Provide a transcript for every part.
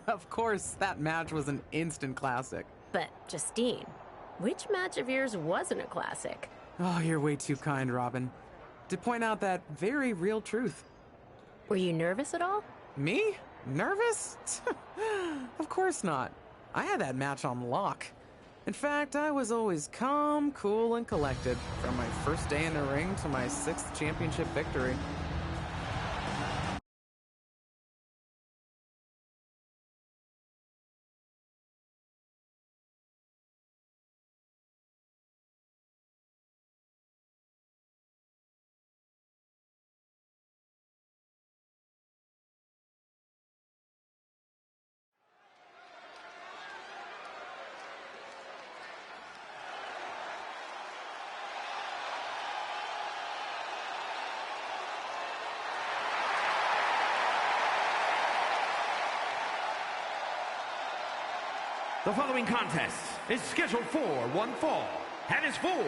Of course, that match was an instant classic. But, Justine, which match of yours wasn't a classic? Oh, you're way too kind, Robin. To point out that very real truth. Were you nervous at all? Me? Nervous? Of course not. I had that match on lock. In fact, I was always calm, cool, and collected from my first day in the ring to my 6th championship victory. The following contest is scheduled for one fall and is for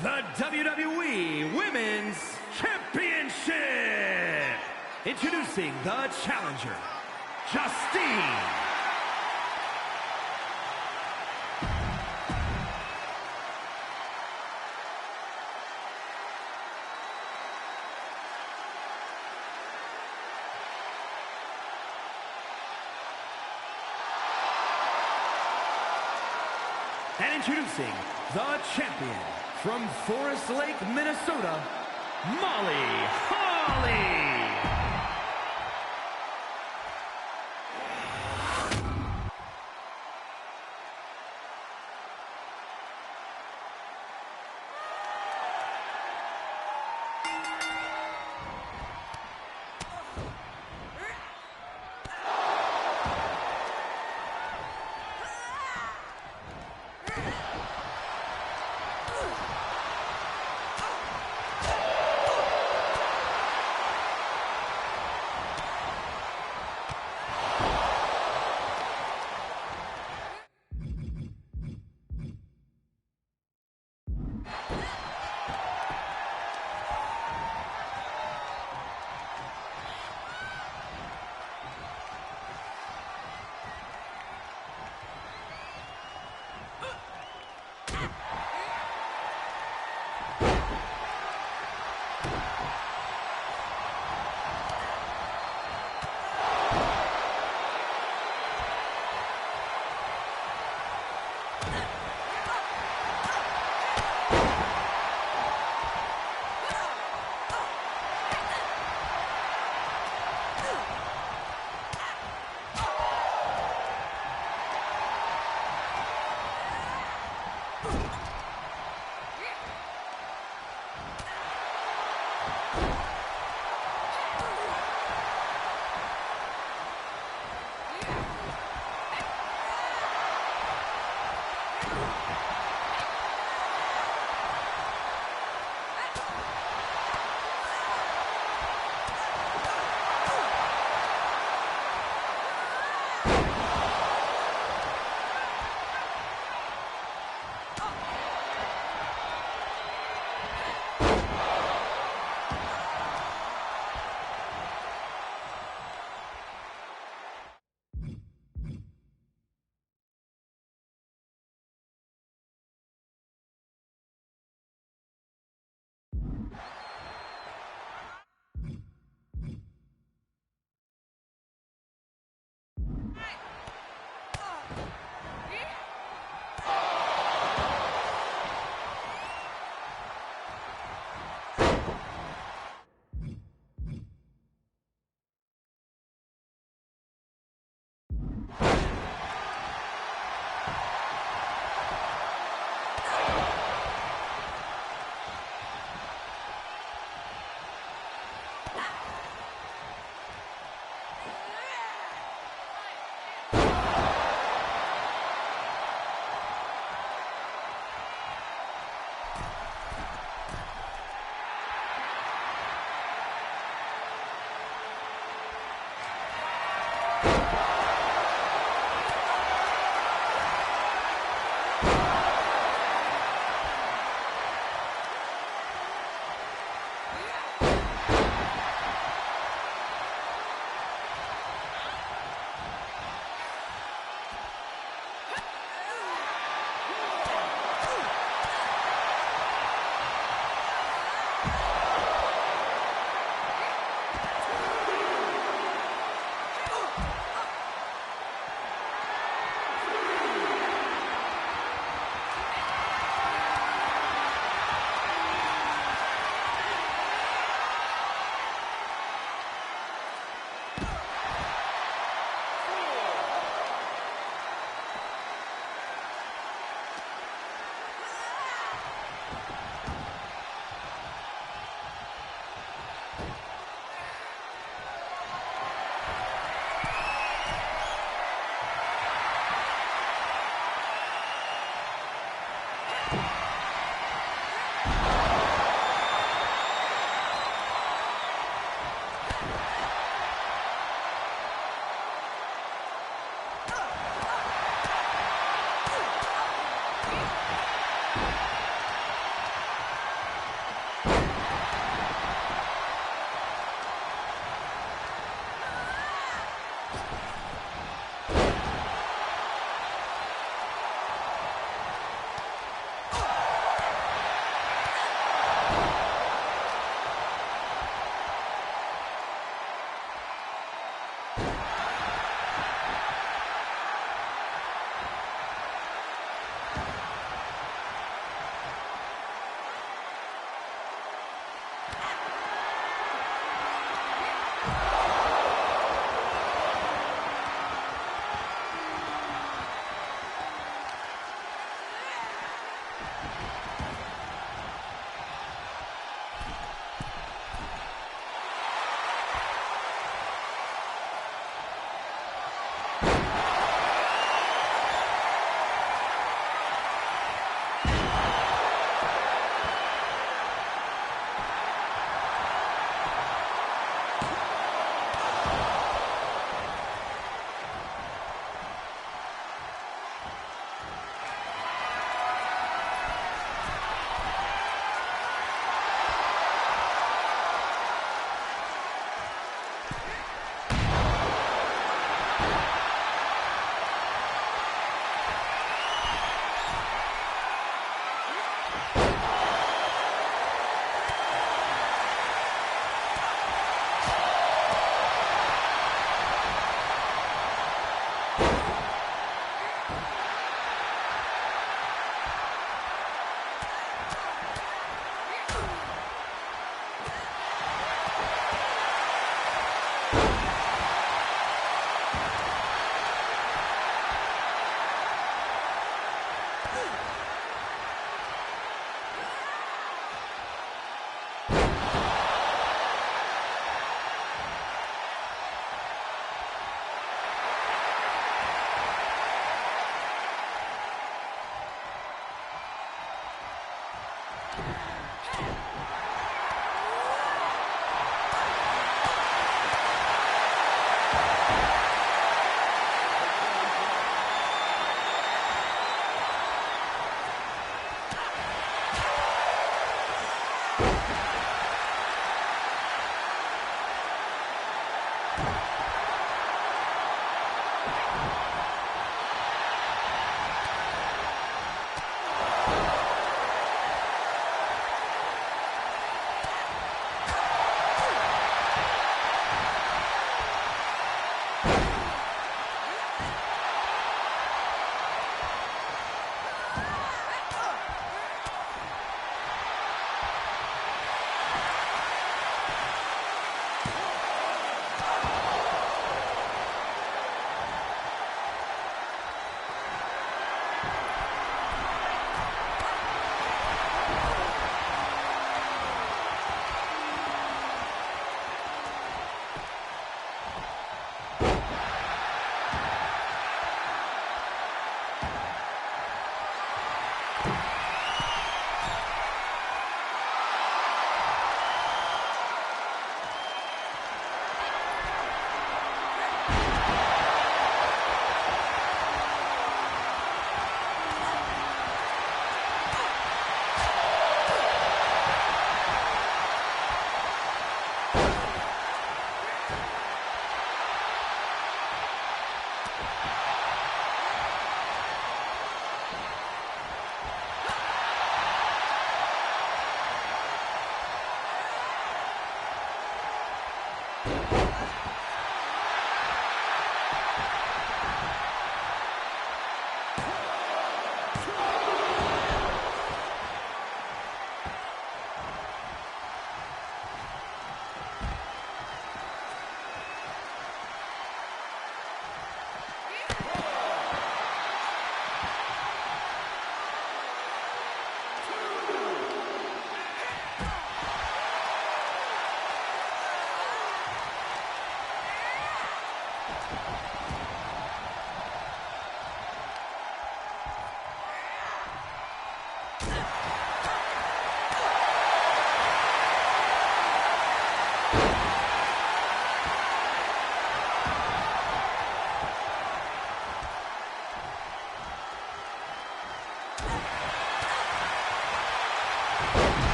the WWE Women's Championship. Introducing the challenger, Justine. And introducing the champion from Forest Lake, Minnesota, Molly Holly.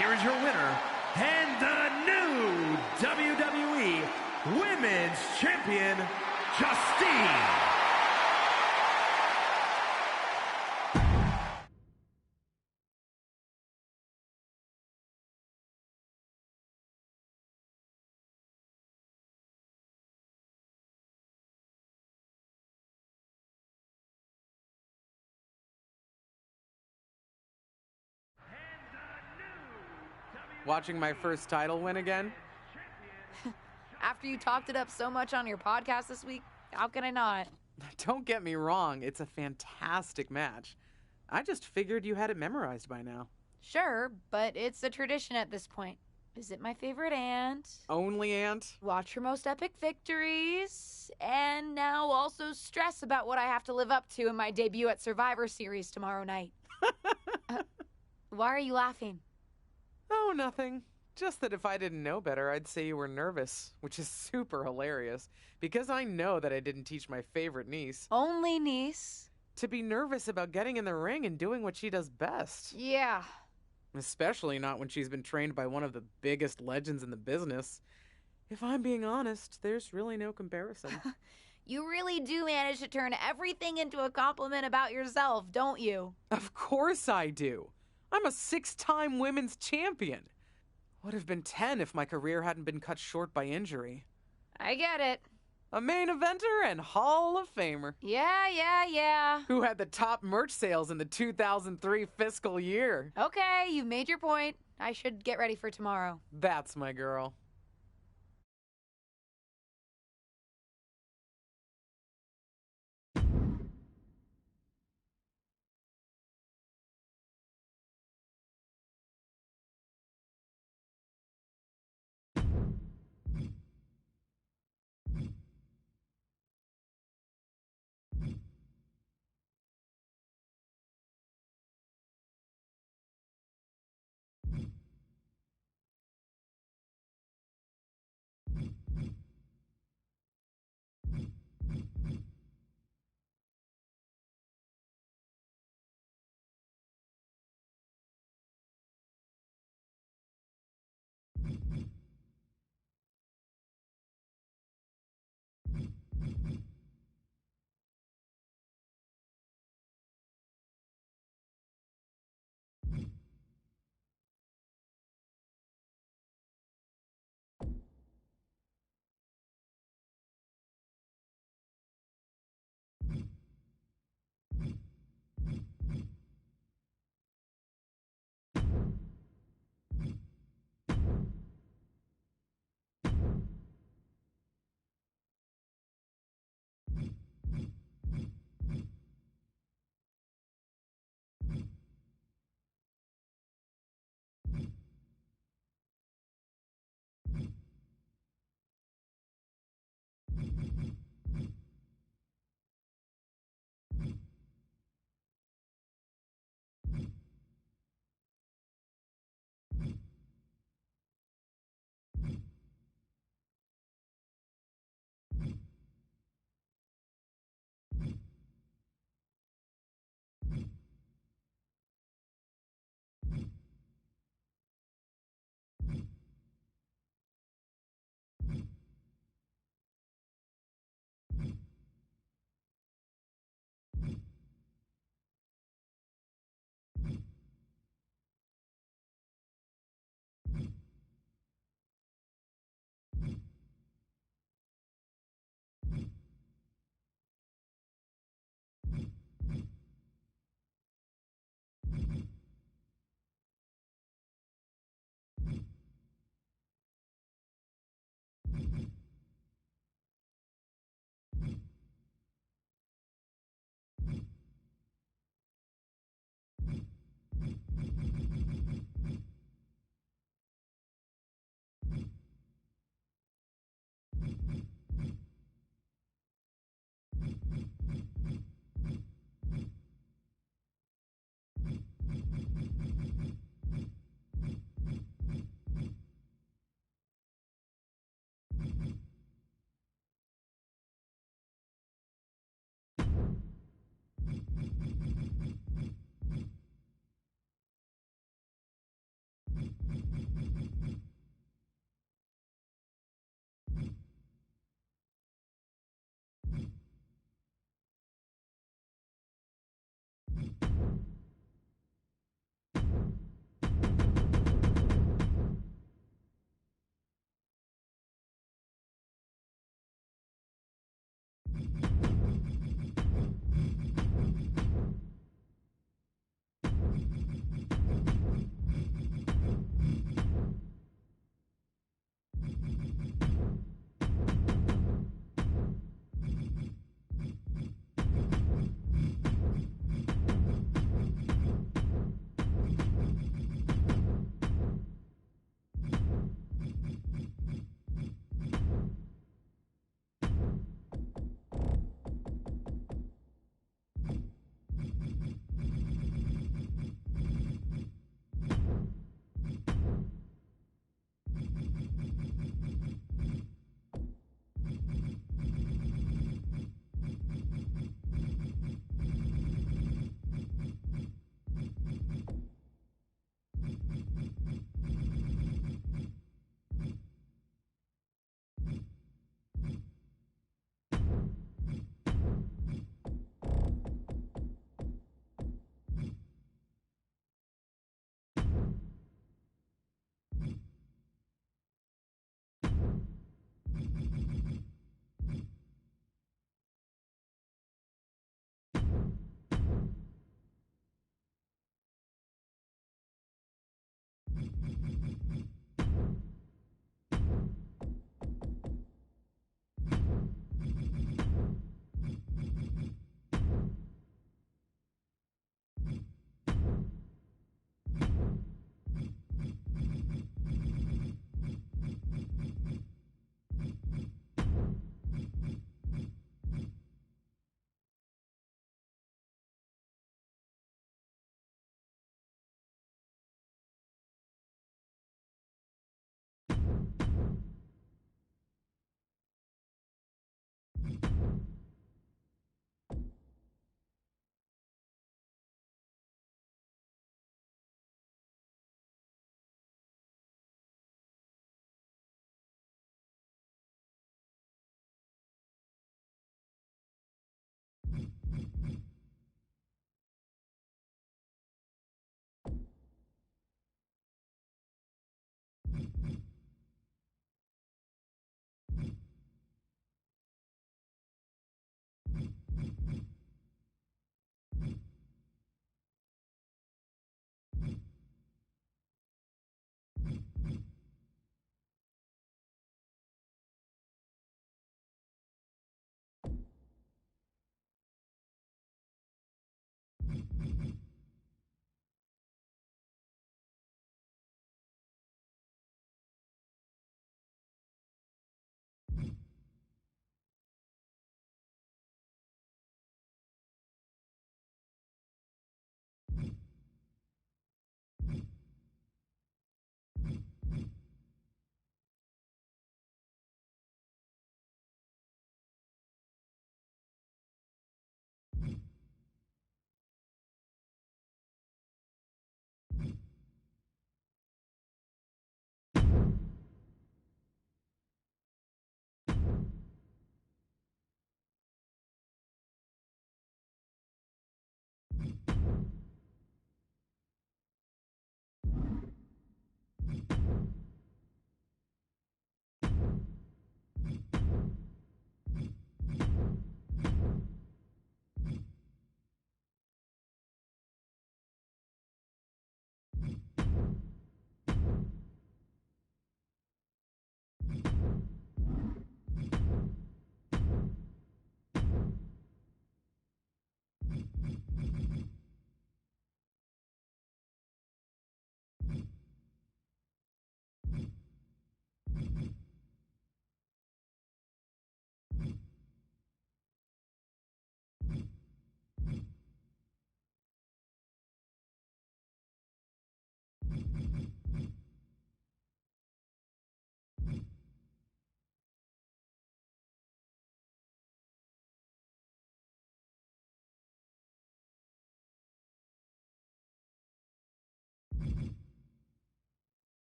here is your winner, and the new WWE Women's Champion, Justine. Watching my first title win again? After you talked it up so much on your podcast this week, how can I not? Don't get me wrong, it's a fantastic match. I just figured you had it memorized by now. Sure, but it's a tradition at this point. Visit my favorite aunt. Only aunt? Watch her most epic victories. And now also stress about what I have to live up to in my debut at Survivor Series tomorrow night. Why are you laughing? Oh, nothing. Just that if I didn't know better, I'd say you were nervous, which is super hilarious, because I know that I didn't teach my favorite niece Only niece. to be nervous about getting in the ring and doing what she does best. Yeah. Especially not when she's been trained by one of the biggest legends in the business. If I'm being honest, there's really no comparison. You really do manage to turn everything into a compliment about yourself, don't you? Of course I do. I'm a 6-time women's champion. Would have been 10 if my career hadn't been cut short by injury. I get it. A main eventer and Hall of Famer. Yeah. Who had the top merch sales in the 2003 fiscal year. Okay, you've made your point. I should get ready for tomorrow. That's my girl.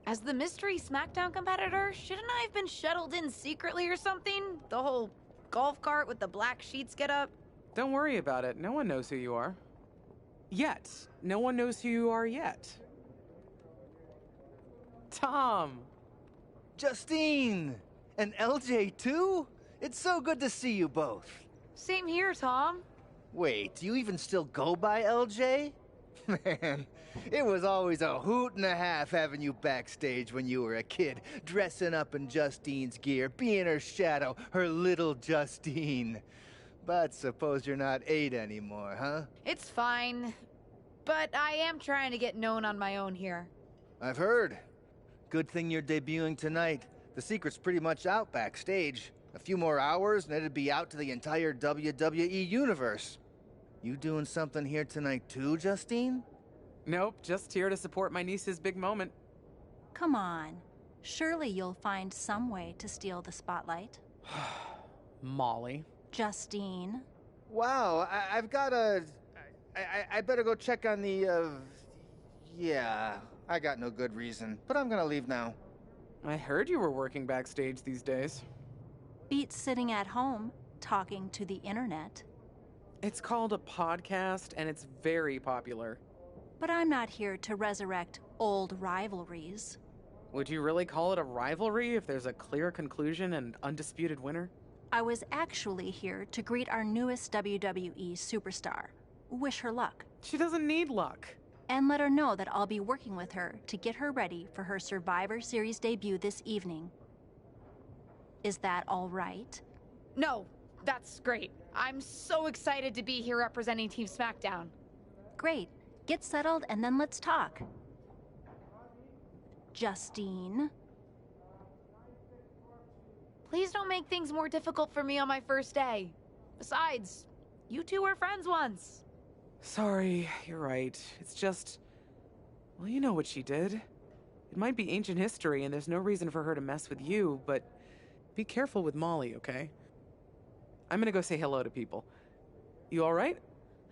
As the mystery SmackDown competitor, shouldn't I have been shuttled in secretly or something? The whole golf cart with the black sheets get up? Don't worry about it. No one knows who you are. Yet. No one knows who you are yet. Tom! Justine! And LJ too? It's so good to see you both. Same here, Tom. Wait, do you even still go by LJ? Man, it was always a hoot and a half having you backstage when you were a kid, dressing up in Justine's gear, being her shadow, her little Justine. But suppose you're not 8 anymore, huh? It's fine. But I am trying to get known on my own here. I've heard. Good thing you're debuting tonight. The secret's pretty much out backstage. A few more hours and it'd be out to the entire WWE universe. You doing something here tonight too, Justine? Nope, just here to support my niece's big moment. Come on. Surely you'll find some way to steal the spotlight. Molly. Justine. Wow, I've got a... I better go check on the, Yeah, I got no good reason, but I'm gonna leave now. I heard you were working backstage these days. Beats sitting at home, talking to the internet. It's called a podcast, and it's very popular. But I'm not here to resurrect old rivalries. Would you really call it a rivalry if there's a clear conclusion and undisputed winner? I was actually here to greet our newest WWE superstar. Wish her luck. She doesn't need luck. And let her know that I'll be working with her to get her ready for her Survivor Series debut this evening. Is that all right? No, that's great. I'm so excited to be here representing Team SmackDown. Great. Get settled and then let's talk. Justine. Please don't make things more difficult for me on my first day. Besides, you two were friends once. Sorry, you're right. It's just... Well, you know what she did. It might be ancient history and there's no reason for her to mess with you, but be careful with Molly, okay? I'm gonna go say hello to people. You alright?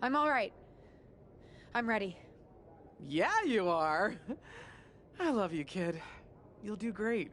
I'm alright. I'm ready. Yeah, you are. I love you, kid. You'll do great.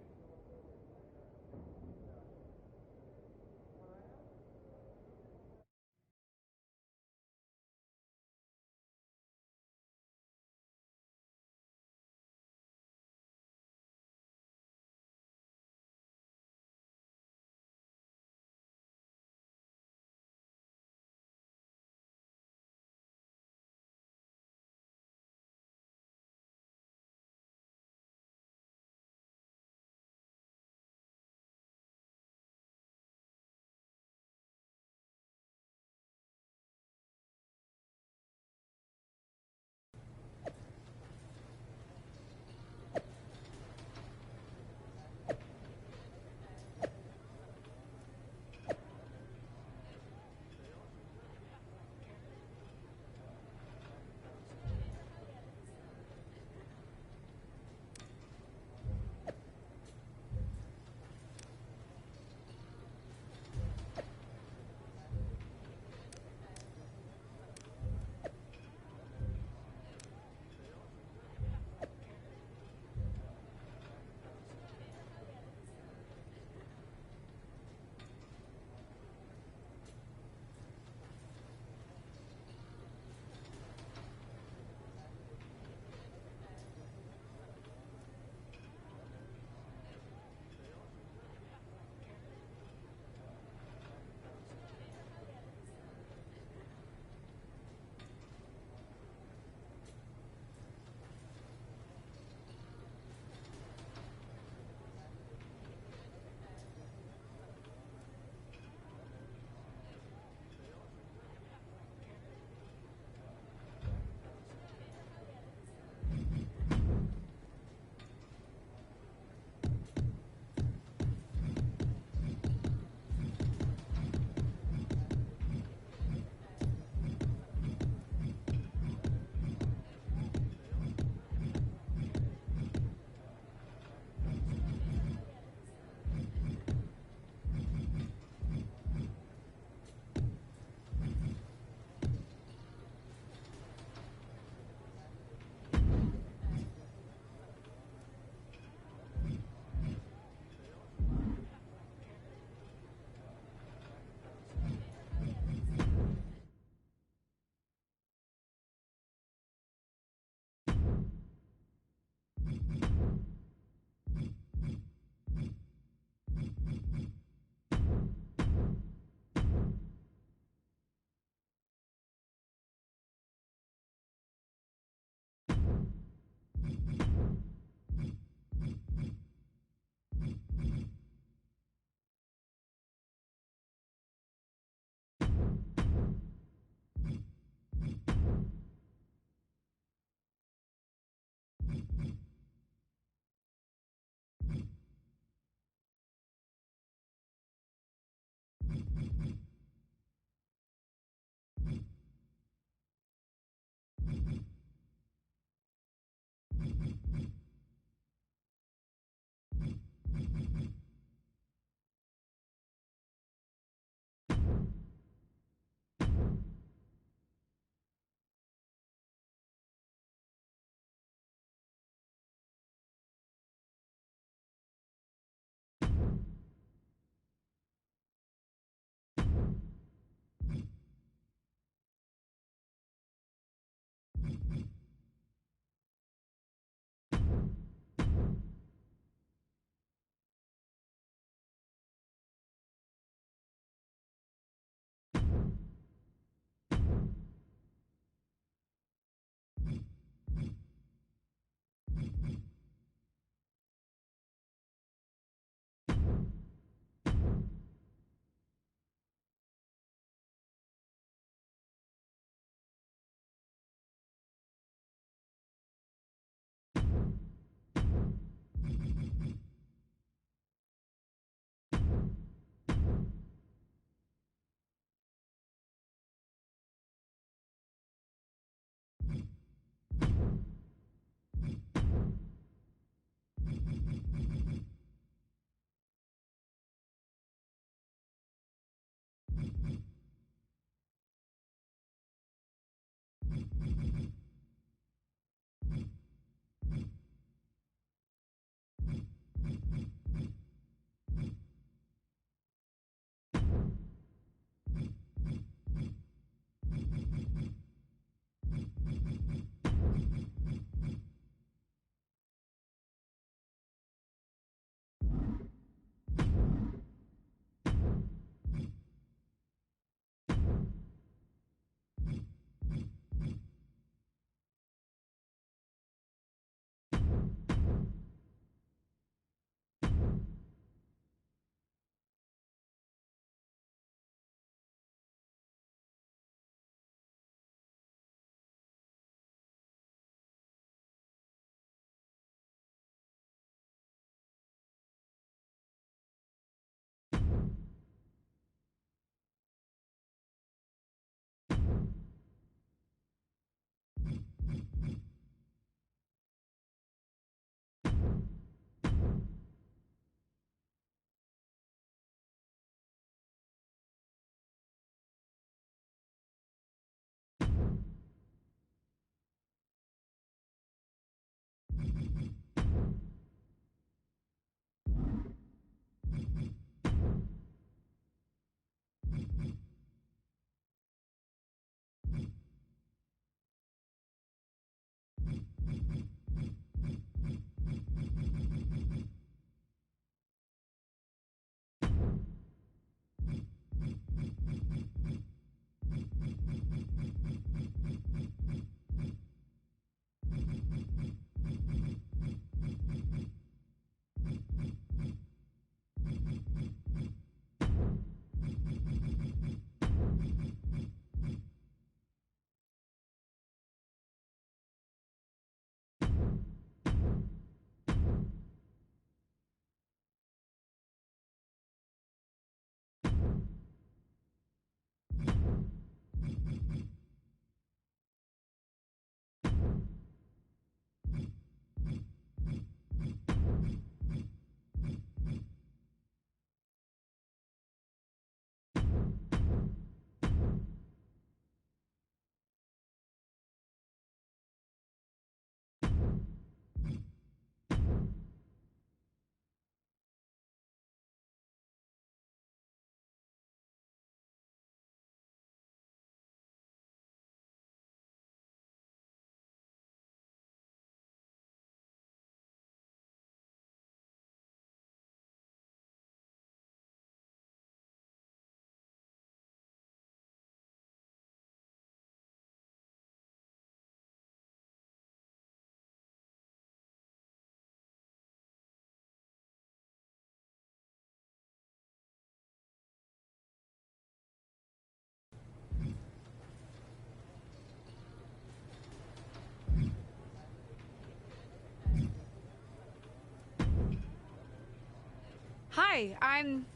Hi, I'm...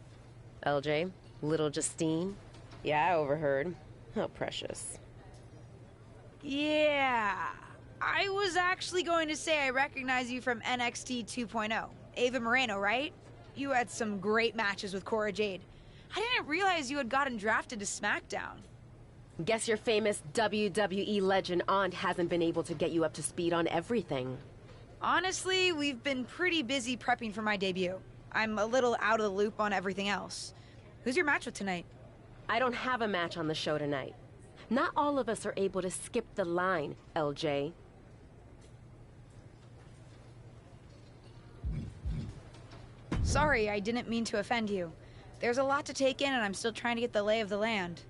LJ, little Justine. Yeah, I overheard. How precious. Yeah. I was actually going to say I recognize you from NXT 2.0. Ava Moreno, right? You had some great matches with Cora Jade. I didn't realize you had gotten drafted to SmackDown. Guess your famous WWE legend aunt hasn't been able to get you up to speed on everything. Honestly, we've been pretty busy prepping for my debut. I'm a little out of the loop on everything else. Who's your match with tonight? I don't have a match on the show tonight. Not all of us are able to skip the line, LJ. Sorry, I didn't mean to offend you. There's a lot to take in and I'm still trying to get the lay of the land.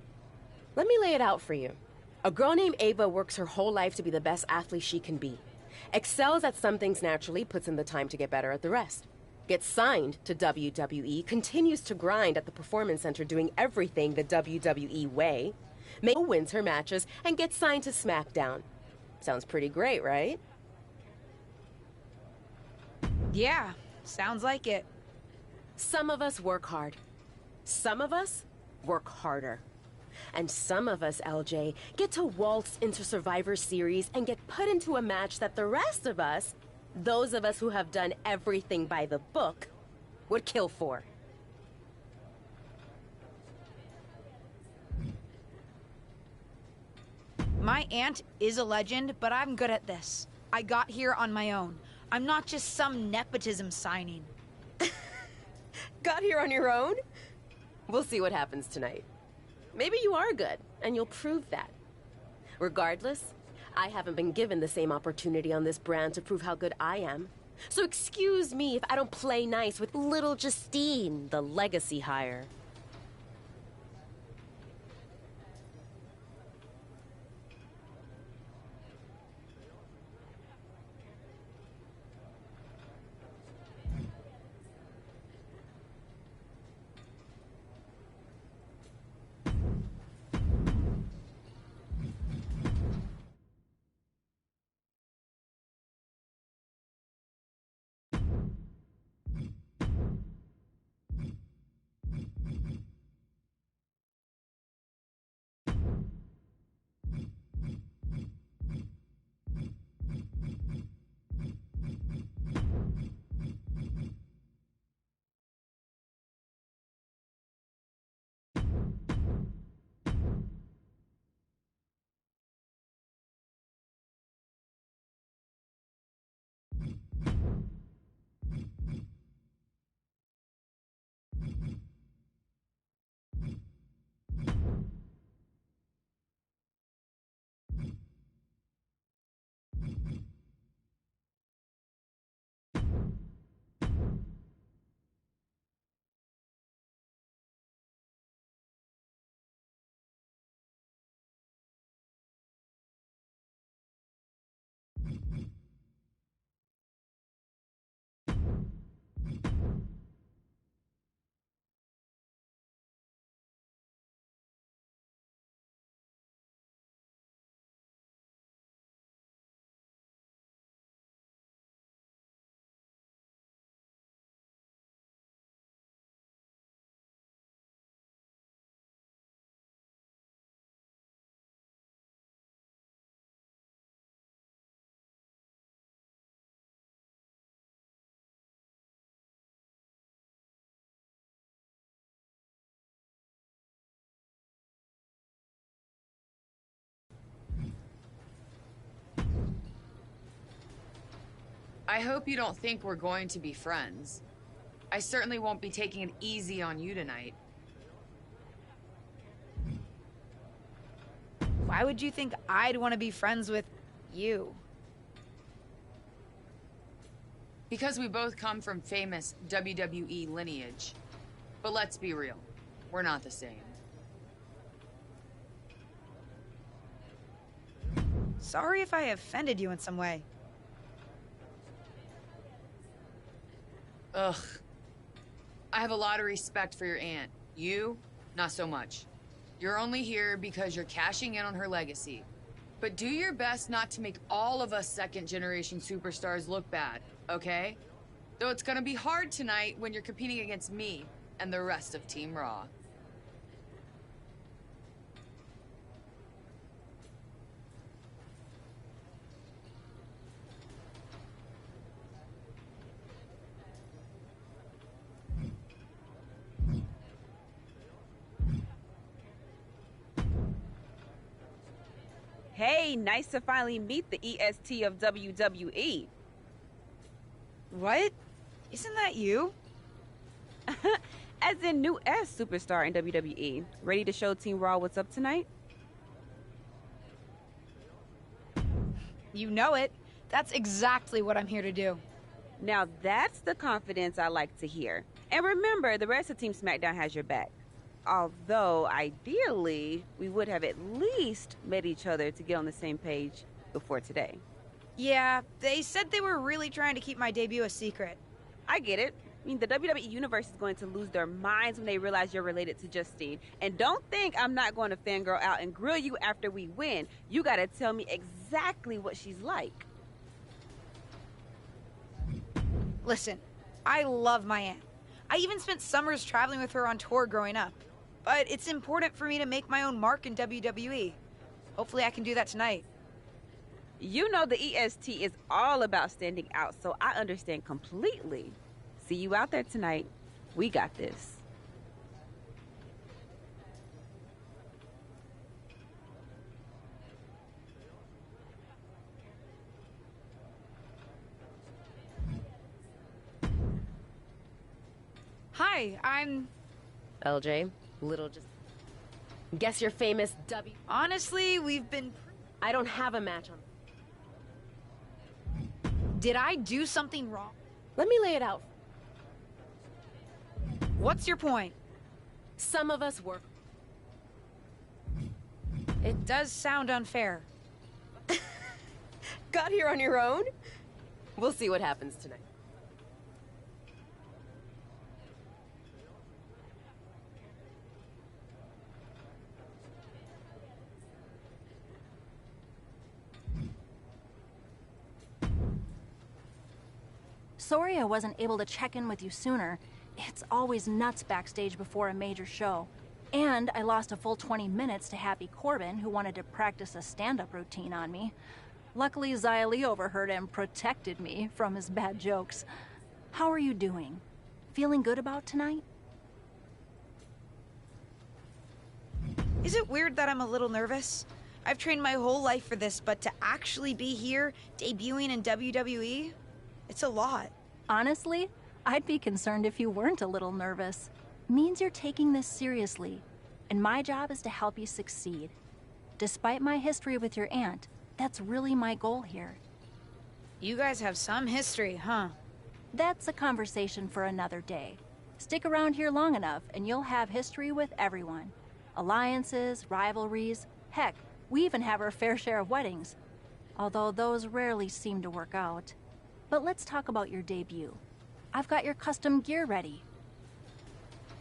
Let me lay it out for you. A girl named Ava works her whole life to be the best athlete she can be. Excels at some things naturally, puts in the time to get better at the rest. Gets signed to WWE, continues to grind at the Performance Center doing everything the WWE way, wins her matches, and gets signed to SmackDown. Sounds pretty great, right? Yeah, sounds like it. Some of us work hard. Some of us work harder. And some of us, LJ, get to waltz into Survivor Series and get put into a match that the rest of us, those of us who have done everything by the book, would kill for. My aunt is a legend, but I'm good at this. I got here on my own. I'm not just some nepotism signing. Got here on your own? We'll see what happens tonight. Maybe you are good, and you'll prove that. Regardless, I haven't been given the same opportunity on this brand to prove how good I am. So excuse me if I don't play nice with little Justine, the legacy hire. I hope you don't think we're going to be friends. I certainly won't be taking it easy on you tonight. Why would you think I'd want to be friends with you? Because we both come from famous WWE lineage. But let's be real, we're not the same. Sorry if I offended you in some way. Ugh. I have a lot of respect for your aunt. You, not so much. You're only here because you're cashing in on her legacy. But do your best not to make all of us second-generation superstars look bad, okay? Though it's gonna be hard tonight when you're competing against me and the rest of Team Raw. Hey, nice to finally meet the EST of WWE. What? Isn't that you? As in new S superstar in WWE. Ready to show Team Raw what's up tonight? You know it. That's exactly what I'm here to do. Now that's the confidence I like to hear. And remember, the rest of Team SmackDown has your back. Although, ideally, we would have at least met each other to get on the same page before today. Yeah, they said they were really trying to keep my debut a secret. I get it. I mean, the WWE Universe is going to lose their minds when they realize you're related to Justine. And don't think I'm not going to fangirl out and grill you after we win. You gotta tell me exactly what she's like. Listen, I love my aunt. I even spent summers traveling with her on tour growing up. But it's important for me to make my own mark in WWE. Hopefully I can do that tonight. You know the EST is all about standing out, so I understand completely. See you out there tonight. We got this. Hi, I'm... LJ, little just... Guess your famous W... Honestly, we've been... I don't have a match on... Did I do something wrong? Let me lay it out. What's your point? Some of us work... It does sound unfair. Got here on your own? We'll see what happens tonight. Sorry I wasn't able to check in with you sooner. It's always nuts backstage before a major show. And I lost a full 20 minutes to Happy Corbin, who wanted to practice a stand-up routine on me. Luckily, Xia Li overheard and protected me from his bad jokes. How are you doing? Feeling good about tonight? Is it weird that I'm a little nervous? I've trained my whole life for this, but to actually be here, debuting in WWE, it's a lot. Honestly, I'd be concerned if you weren't a little nervous. Means you're taking this seriously, and my job is to help you succeed. Despite my history with your aunt, that's really my goal here. You guys have some history, huh? That's a conversation for another day. Stick around here long enough, and you'll have history with everyone. Alliances, rivalries, heck, we even have our fair share of weddings. Although those rarely seem to work out. But let's talk about your debut. I've got your custom gear ready.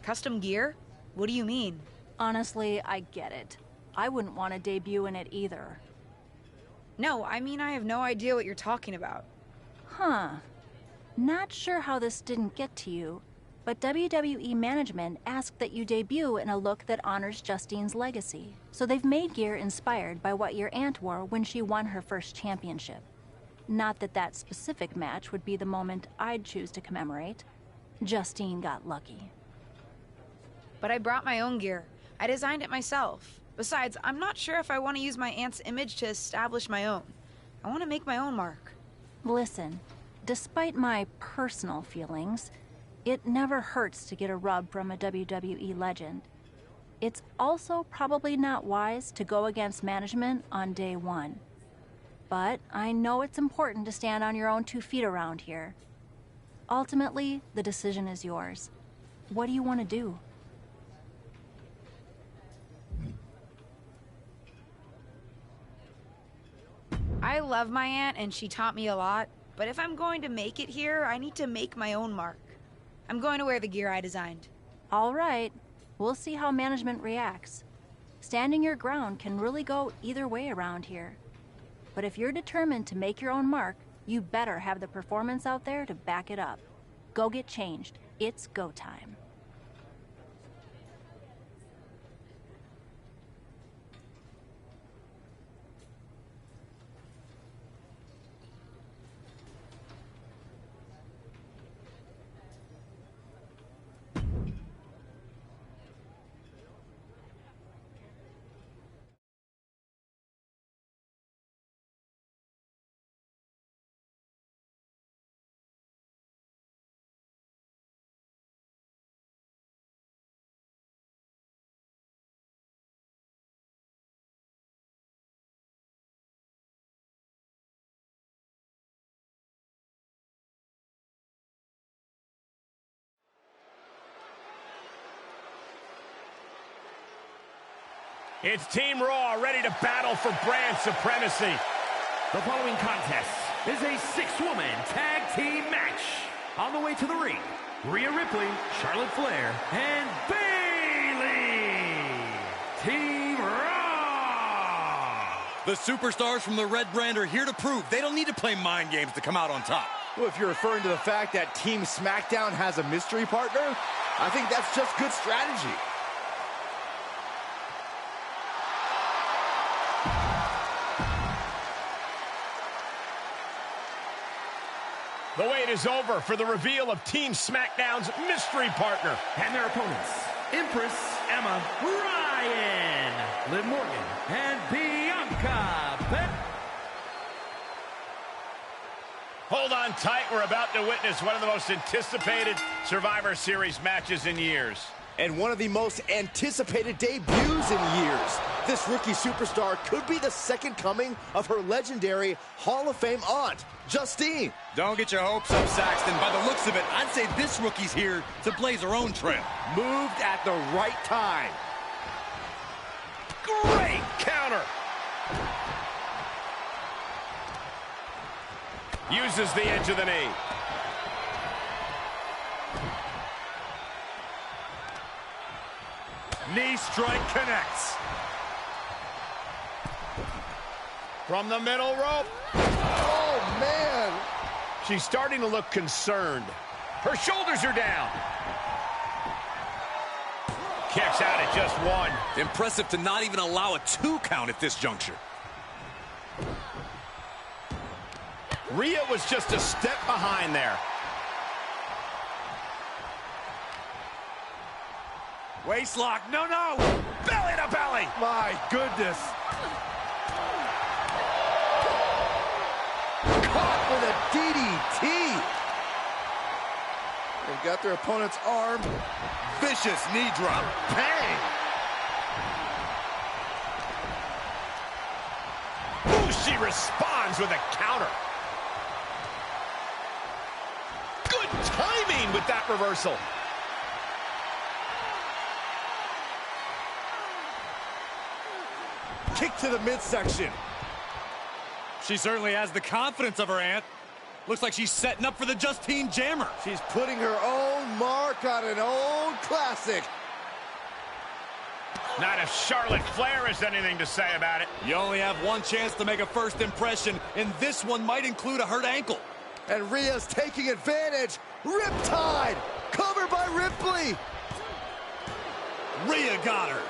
Custom gear? What do you mean? Honestly, I get it. I wouldn't want to debut in it either. No, I mean I have no idea what you're talking about. Huh. Not sure how this didn't get to you, but WWE management asked that you debut in a look that honors Justine's legacy. So they've made gear inspired by what your aunt wore when she won her first championship. Not that that specific match would be the moment I'd choose to commemorate. Justine got lucky. But I brought my own gear. I designed it myself. Besides, I'm not sure if I want to use my aunt's image to establish my own. I want to make my own mark. Listen, Despite my personal feelings, it never hurts to get a rub from a WWE legend. It's also probably not wise to go against management on day one. But I know it's important to stand on your own 2 feet around here. Ultimately, the decision is yours. What do you want to do? I love my aunt and she taught me a lot, but if I'm going to make it here, I need to make my own mark. I'm going to wear the gear I designed. All right. We'll see how management reacts. Standing your ground can really go either way around here. But if you're determined to make your own mark, you better have the performance out there to back it up. Go get changed. It's go time. It's Team Raw ready to battle for brand supremacy. The following contest is a 6-woman tag team match. On the way to the ring, Rhea Ripley, Charlotte Flair, and Bayley. Team Raw. The superstars from the Red Brand are here to prove they don't need to play mind games to come out on top. Well, if you're referring to the fact that Team SmackDown has a mystery partner, I think that's just good strategy. The wait is over for the reveal of Team SmackDown's mystery partner. And their opponents, Empress Emma Ryan, Liv Morgan, and Bianca Belair. Hold on tight. We're about to witness one of the most anticipated Survivor Series matches in years. And one of the most anticipated debuts in years. This rookie superstar could be the second coming of her legendary Hall of Fame aunt, Justine. Don't get your hopes up, Saxton. By the looks of it, I'd say this rookie's here to blaze her own trail. Moved at the right time. Great counter. Uses the edge of the knee. Knee strike connects. From the middle rope. Oh, man. She's starting to look concerned. Her shoulders are down. Kicks out at just 1. Impressive to not even allow a 2 count at this juncture. Rhea was just a step behind there. Waistlock, no. Belly to belly. My goodness. Caught with a DDT. They got their opponent's arm. Vicious knee drop. Bang. Ooh, she responds with a counter. Good timing with that reversal. Kick to the midsection. She certainly has the confidence of her aunt. Looks like she's setting up for the Justine Jammer. She's putting her own mark on an old classic. Not if Charlotte Flair has anything to say about it. You only have one chance to make a first impression, and this one might include a hurt ankle. And Rhea's taking advantage. Riptide. Covered by Ripley. Rhea got her.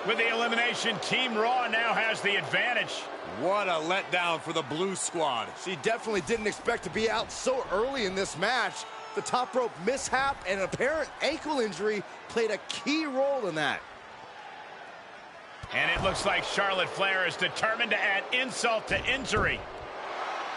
With the elimination, Team Raw now has the advantage. What a letdown for the Blue Squad. She definitely didn't expect to be out so early in this match. The top rope mishap and an apparent ankle injury played a key role in that. And it looks like Charlotte Flair is determined to add insult to injury.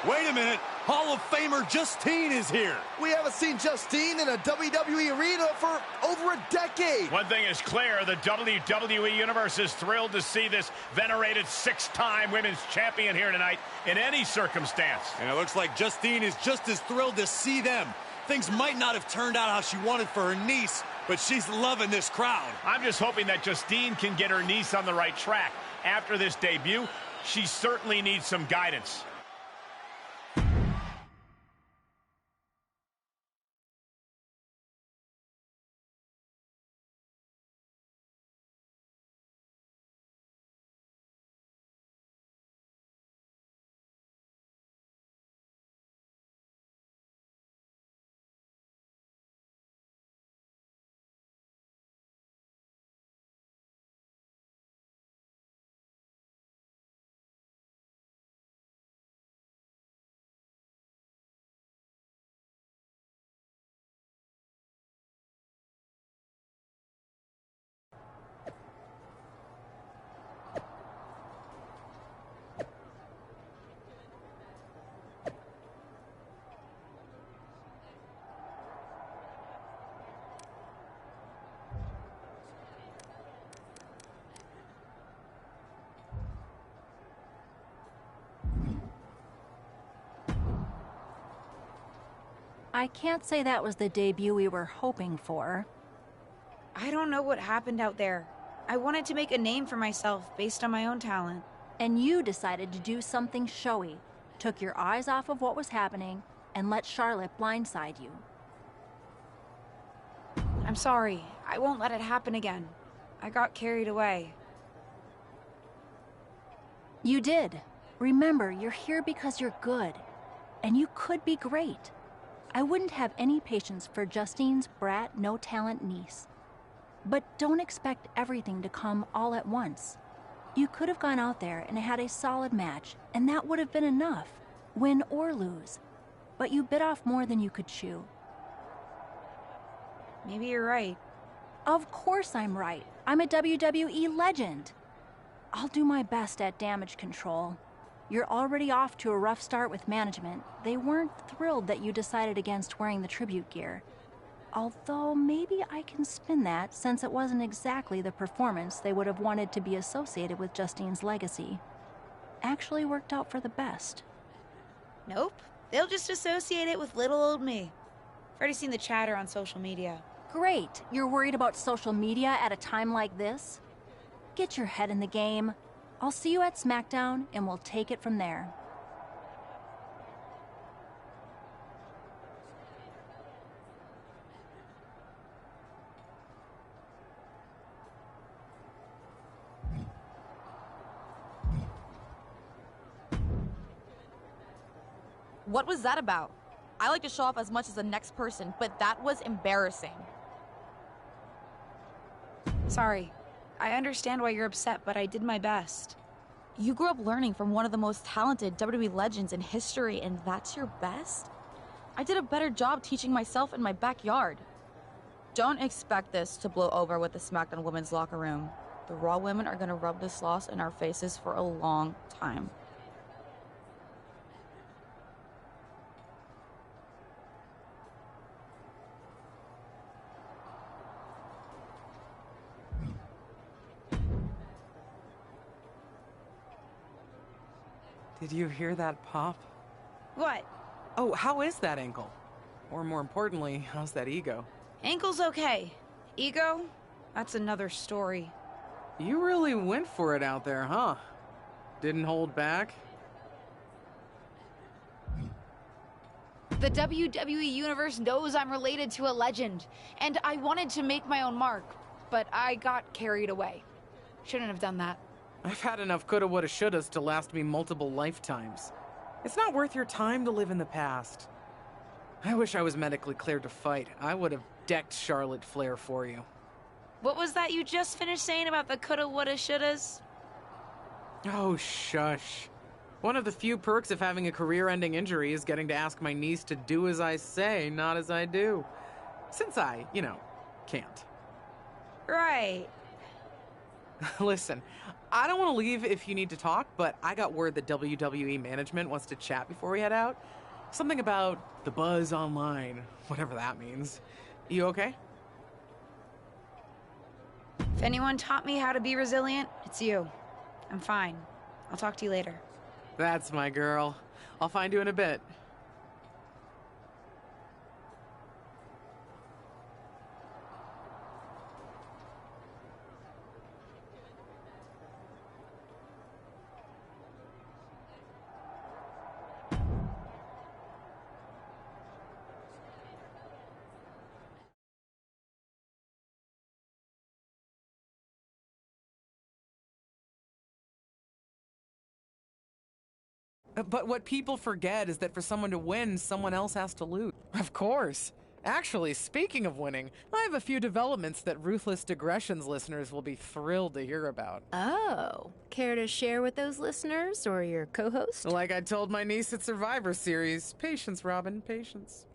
Wait a minute. Hall of Famer Justine is here. We haven't seen Justine in a WWE arena for over a decade. One thing is clear, the WWE Universe is thrilled to see this venerated 6-time women's champion here tonight in any circumstance. And it looks like Justine is just as thrilled to see them. Things might not have turned out how she wanted for her niece, but she's loving this crowd. I'm just hoping that Justine can get her niece on the right track. After this debut, she certainly needs some guidance. I can't say that was the debut we were hoping for. I don't know what happened out there. I wanted to make a name for myself based on my own talent. And you decided to do something showy, took your eyes off of what was happening, and let Charlotte blindside you. I'm sorry. I won't let it happen again. I got carried away. You did. Remember, you're here because you're good. And you could be great. I wouldn't have any patience for Justine's brat, no-talent niece. But don't expect everything to come all at once. You could have gone out there and had a solid match, and that would have been enough, win or lose. But you bit off more than you could chew. Maybe you're right. Of course I'm right. I'm a WWE legend. I'll do my best at damage control. You're already off to a rough start with management. They weren't thrilled that you decided against wearing the tribute gear. Although maybe I can spin that, since it wasn't exactly the performance they would have wanted to be associated with Justine's legacy. Actually worked out for the best. Nope. They'll just associate it with little old me. I've already seen the chatter on social media. Great. You're worried about social media at a time like this? Get your head in the game. I'll see you at SmackDown, and we'll take it from there. What was that about? I like to show off as much as the next person, but that was embarrassing. Sorry. I understand why you're upset, but I did my best. You grew up learning from one of the most talented WWE legends in history, and that's your best? I did a better job teaching myself in my backyard. Don't expect this to blow over with the SmackDown women's locker room. The Raw women are gonna rub this loss in our faces for a long time. Did you hear that pop? What? Oh, how is that ankle? Or more importantly, how's that ego? Ankle's okay. Ego? That's another story. You really went for it out there, huh? Didn't hold back? The WWE Universe knows I'm related to a legend, and I wanted to make my own mark, but I got carried away. Shouldn't have done that. I've had enough coulda, woulda, shouldas to last me multiple lifetimes. It's not worth your time to live in the past. I wish I was medically cleared to fight. I would have decked Charlotte Flair for you. What was that you just finished saying about the coulda, woulda, shouldas? Oh, shush. One of the few perks of having a career-ending injury is getting to ask my niece to do as I say, not as I do. Since I, can't. Right. Listen, I don't want to leave if you need to talk, but I got word that WWE management wants to chat before we head out. Something about the buzz online, whatever that means. You okay? If anyone taught me how to be resilient, it's you. I'm fine. I'll talk to you later. That's my girl. I'll find you in a bit. But what people forget is that for someone to win, someone else has to lose. Of course. Actually, speaking of winning, I have a few developments that Ruthless Digressions listeners will be thrilled to hear about. Oh, care to share with those listeners or your co-host? Like I told my niece at Survivor Series, patience, Robin, patience.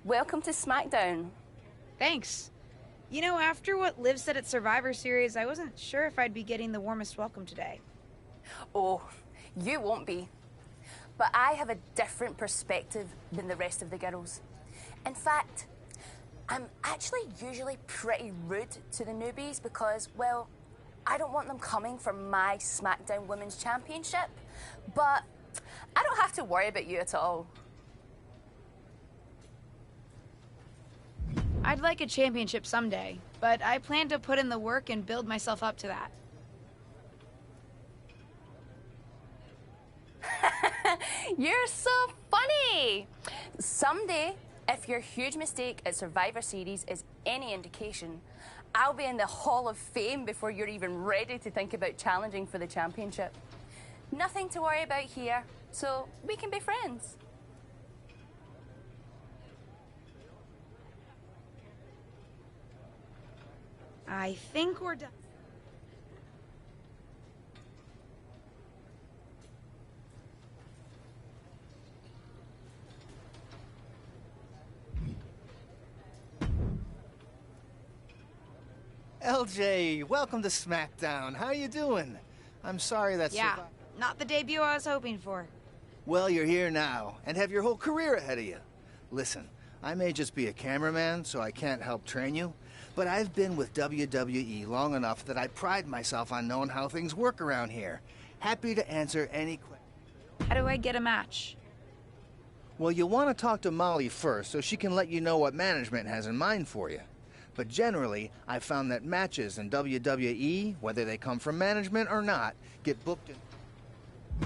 Welcome to SmackDown. Thanks. You know, after what Liv said at Survivor Series, I wasn't sure if I'd be getting the warmest welcome today. Oh, you won't be. But I have a different perspective than the rest of the girls. In fact, I'm actually usually pretty rude to the newbies because, well, I don't want them coming for my SmackDown Women's Championship. But I don't have to worry about you at all. I'd like a championship someday, but I plan to put in the work and build myself up to that. You're so funny! Someday, if your huge mistake at Survivor Series is any indication, I'll be in the Hall of Fame before you're even ready to think about challenging for the championship. Nothing to worry about here, so we can be friends. I think we're done. LJ, welcome to SmackDown. How you doing? I'm sorry that's... Yeah, not the debut I was hoping for. Well, you're here now, and have your whole career ahead of you. Listen, I may just be a cameraman, so I can't help train you, but I've been with WWE long enough that I pride myself on knowing how things work around here. Happy to answer any question. How do I get a match? Well, you'll want to talk to Molly first, so she can let you know what management has in mind for you. But generally, I've found that matches in WWE, whether they come from management or not, get booked in...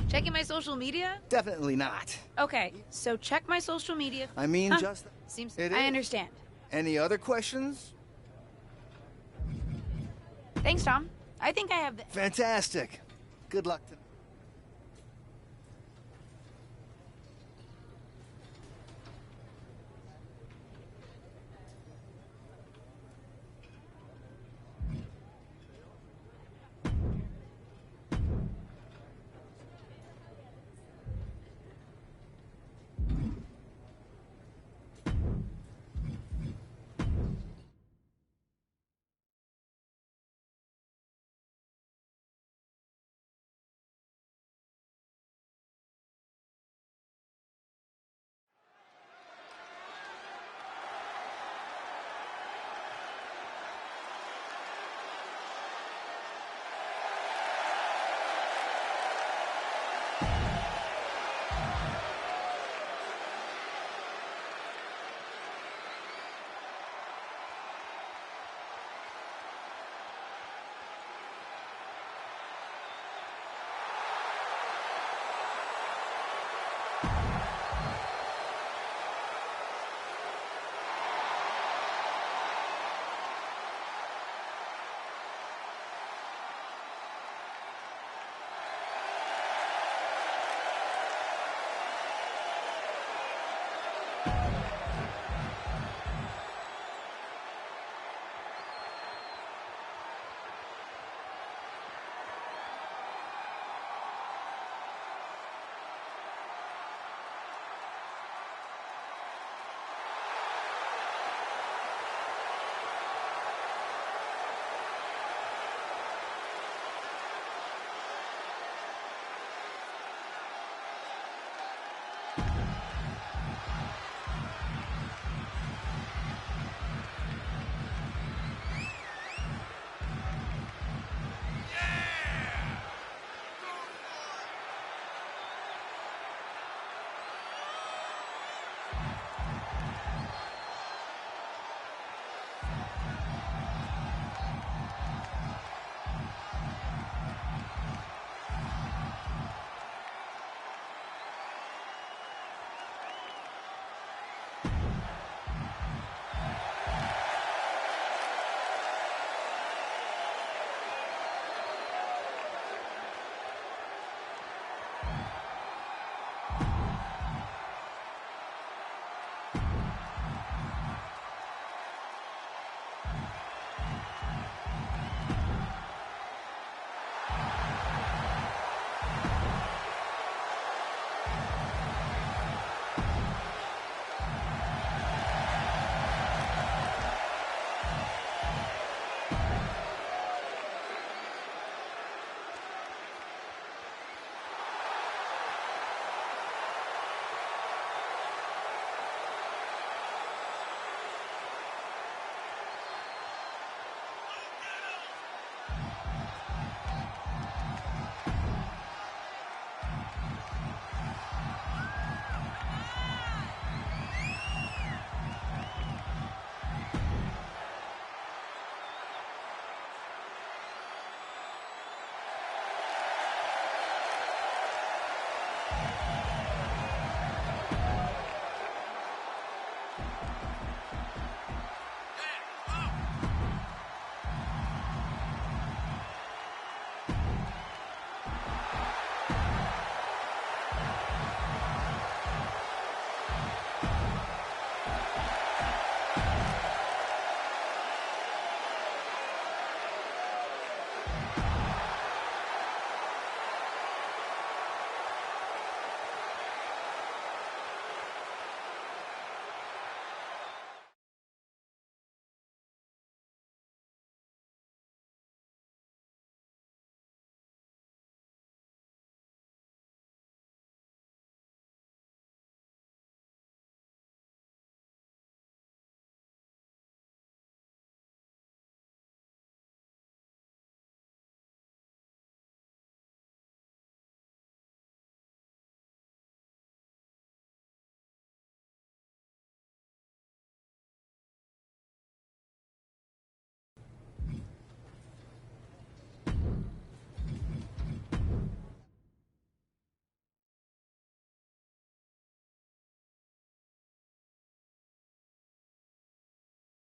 Checking my social media? Definitely not. Okay, so check my social media. I mean, Huh. just... Seems... It I is. understand. Any other questions? Thanks, Tom. I think I have the... Fantastic. Good luck to...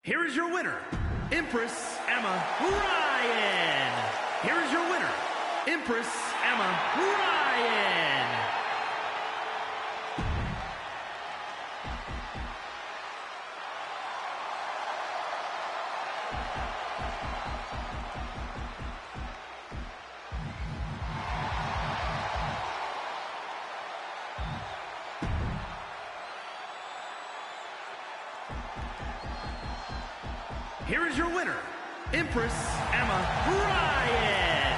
Here is your winner, Empress Emma Ryan. Here is your winner, Empress Emma Ryan. Here is your winner, Empress Emma Ryan.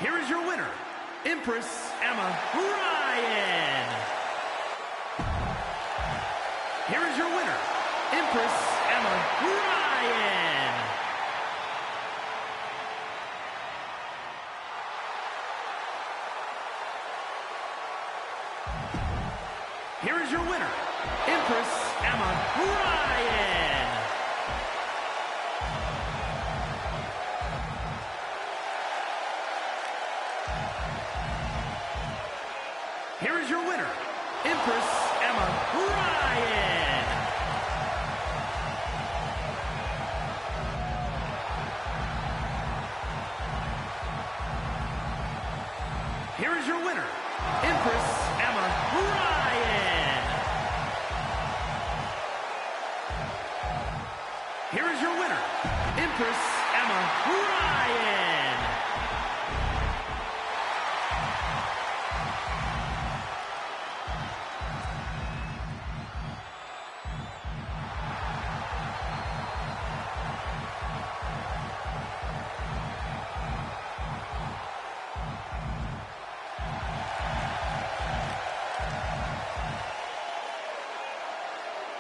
Here is your winner, Empress Emma Ryan. Here is your winner, Empress Emma Ryan. Here is your winner, Empress Emma Ryan. Here is your winner, Empress Emma Ryan. Here is your winner, Empress Emma Ryan. Here is your winner, Empress Emma Ryan.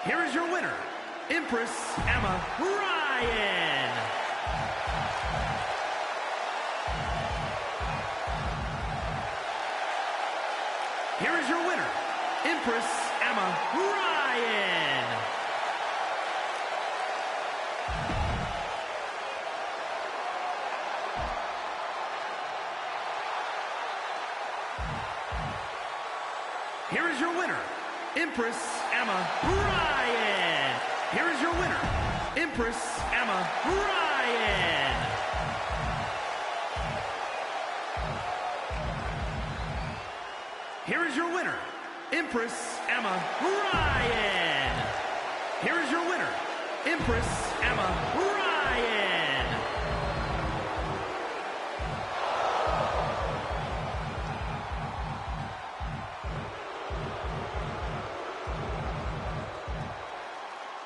Here is your winner, Empress Emma Ryan. Here is your winner, Empress Emma Ryan. Here is your winner, Empress Emma Ryan. Here is your winner, Empress Emma Ryan. Here is your winner, Empress Emma Ryan. Here is your winner, Empress Emma Ryan.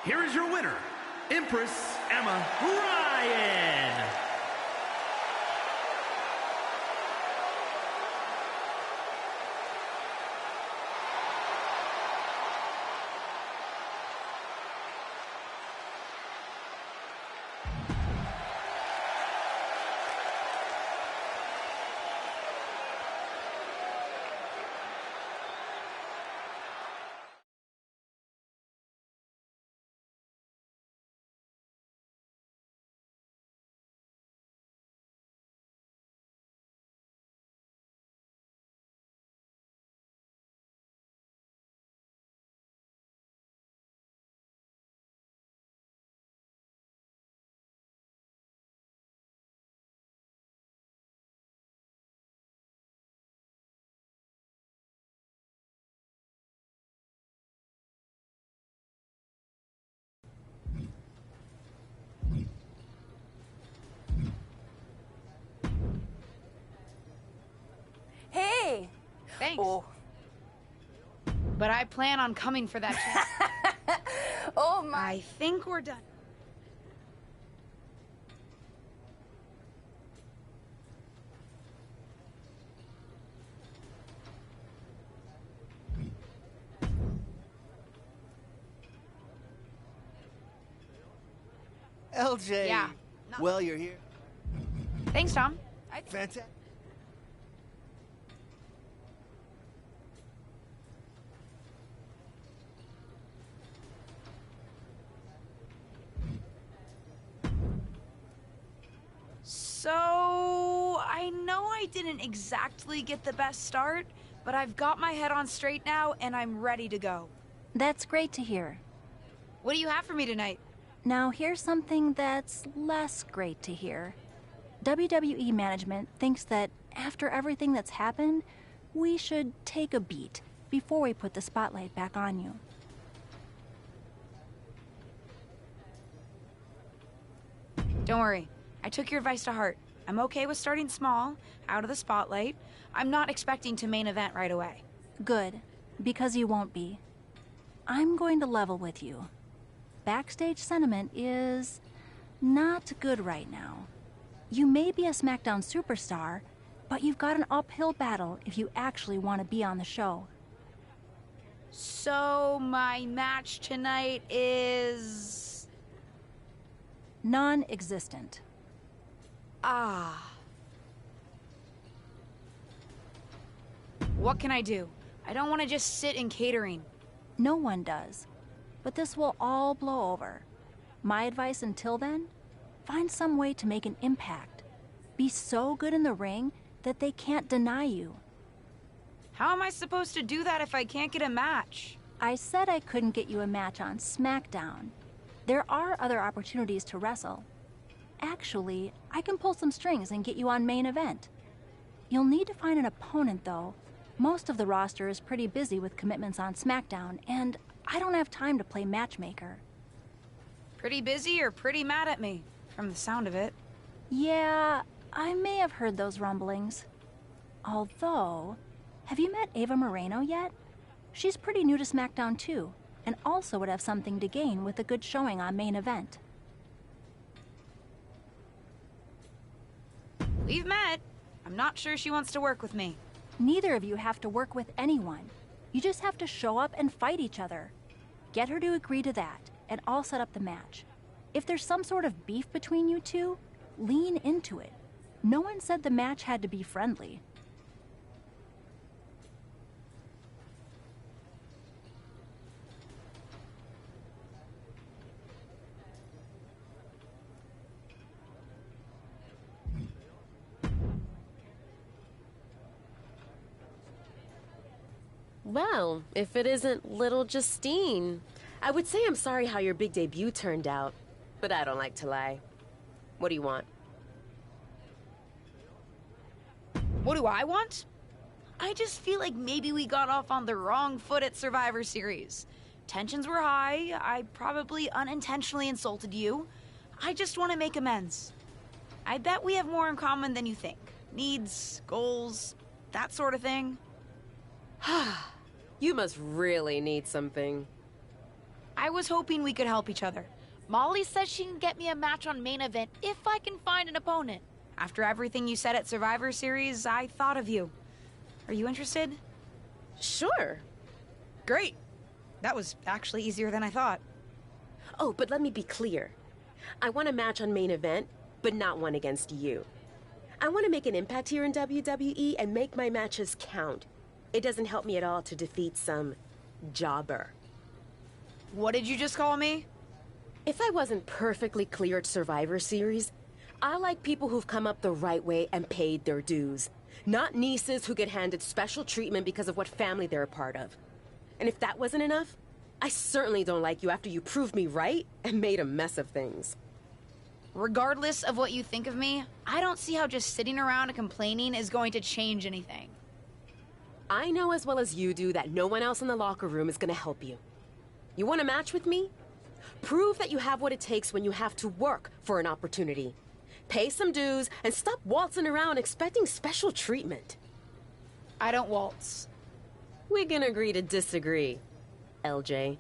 Here is your winner, Empress Emma Ryan. Hey! Thanks. Oh. But I plan on coming for that chance. Oh my. I think we're done. LJ. Yeah. Well, you're here. Thanks, Tom. Fantastic. So, I know I I didn't exactly get the best start, but I've got my head on straight now and I'm ready to go. That's great to hear. What do you have for me tonight? Now here's something that's less great to hear. WWE management thinks that after everything that's happened, we should take a beat before we put the spotlight back on you. Don't worry, I took your advice to heart. I'm okay with starting small, out of the spotlight. I'm not expecting to main event right away. Good, because you won't be. I'm going to level with you. Backstage sentiment is not good right now. You may be a SmackDown superstar, but you've got an uphill battle if you actually want to be on the show. So, my match tonight is... non-existent. Ah. What can I do? I don't want to just sit in catering. No one does. But this will all blow over. My advice until then? Find some way to make an impact. Be so good in the ring that they can't deny you. How am I supposed to do that if I can't get a match? I said I couldn't get you a match on SmackDown. There are other opportunities to wrestle. Actually, I can pull some strings and get you on main event. You'll need to find an opponent, though. Most of the roster is pretty busy with commitments on SmackDown, and I don't have time to play matchmaker. Pretty busy or pretty mad at me, from the sound of it. Yeah, I may have heard those rumblings. Although, have you met Ava Moreno yet? She's pretty new to SmackDown too, and also would have something to gain with a good showing on main event. We've met. I'm not sure she wants to work with me. Neither of you have to work with anyone. You just have to show up and fight each other. Get her to agree to that, and I'll set up the match. If there's some sort of beef between you two, lean into it. No one said the match had to be friendly. Well, if it isn't little Justine. I would say I'm sorry how your big debut turned out, but I don't like to lie. What do you want? What do I want? I just feel like maybe we got off on the wrong foot at Survivor Series. Tensions were high. I probably unintentionally insulted you. I just want to make amends. I bet we have more in common than you think. Needs, goals, that sort of thing. You must really need something. I was hoping we could help each other. Molly says she can get me a match on main event if I can find an opponent. After everything you said at Survivor Series, I thought of you. Are you interested? Sure. Great. That was actually easier than I thought. Oh, but let me be clear. I want a match on main event, but not one against you. I want to make an impact here in WWE and make my matches count. It doesn't help me at all to defeat some jobber. What did you just call me? If I wasn't perfectly clear at Survivor Series, I like people who've come up the right way and paid their dues. Not nieces who get handed special treatment because of what family they're a part of. And if that wasn't enough, I certainly don't like you after you proved me right and made a mess of things. Regardless of what you think of me, I don't see how just sitting around and complaining is going to change anything. I know as well as you do that no one else in the locker room is going to help you. You want a match with me? Prove that you have what it takes when you have to work for an opportunity. Pay some dues and stop waltzing around expecting special treatment. I don't waltz. We can agree to disagree, LJ.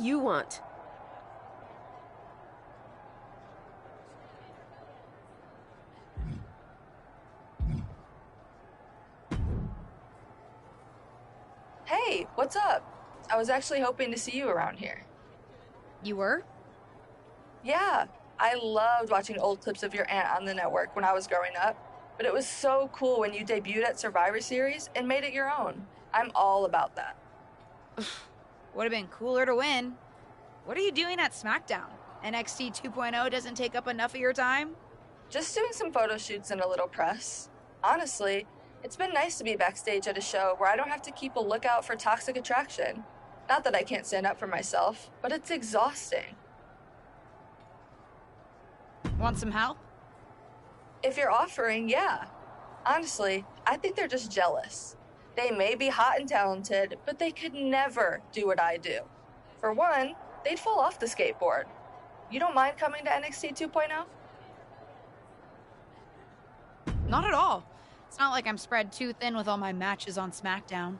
you want? Hey, what's up? I was actually hoping to see you around here. You were? Yeah, I loved watching old clips of your aunt on the network when I was growing up, but it was so cool when you debuted at Survivor Series and made it your own. I'm all about that. Would have been cooler to win. What are you doing at SmackDown? NXT 2.0 doesn't take up enough of your time? Just doing some photo shoots and a little press. Honestly, it's been nice to be backstage at a show where I don't have to keep a lookout for toxic attraction. Not that I can't stand up for myself, but it's exhausting. Want some help? If you're offering, yeah. Honestly, I think they're just jealous. They may be hot and talented, but they could never do what I do. For one, they'd fall off the skateboard. You don't mind coming to NXT 2.0? Not at all. It's not like I'm spread too thin with all my matches on SmackDown.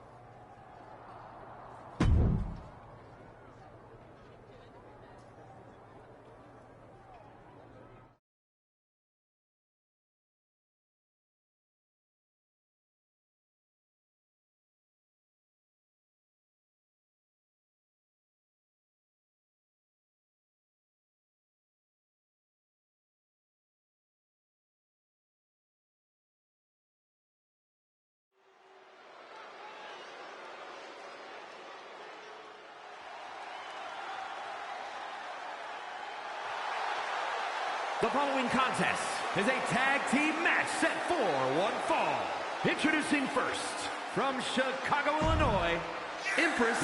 The following contest is a tag team match set for one fall. Introducing first, from Chicago, Illinois, Empress.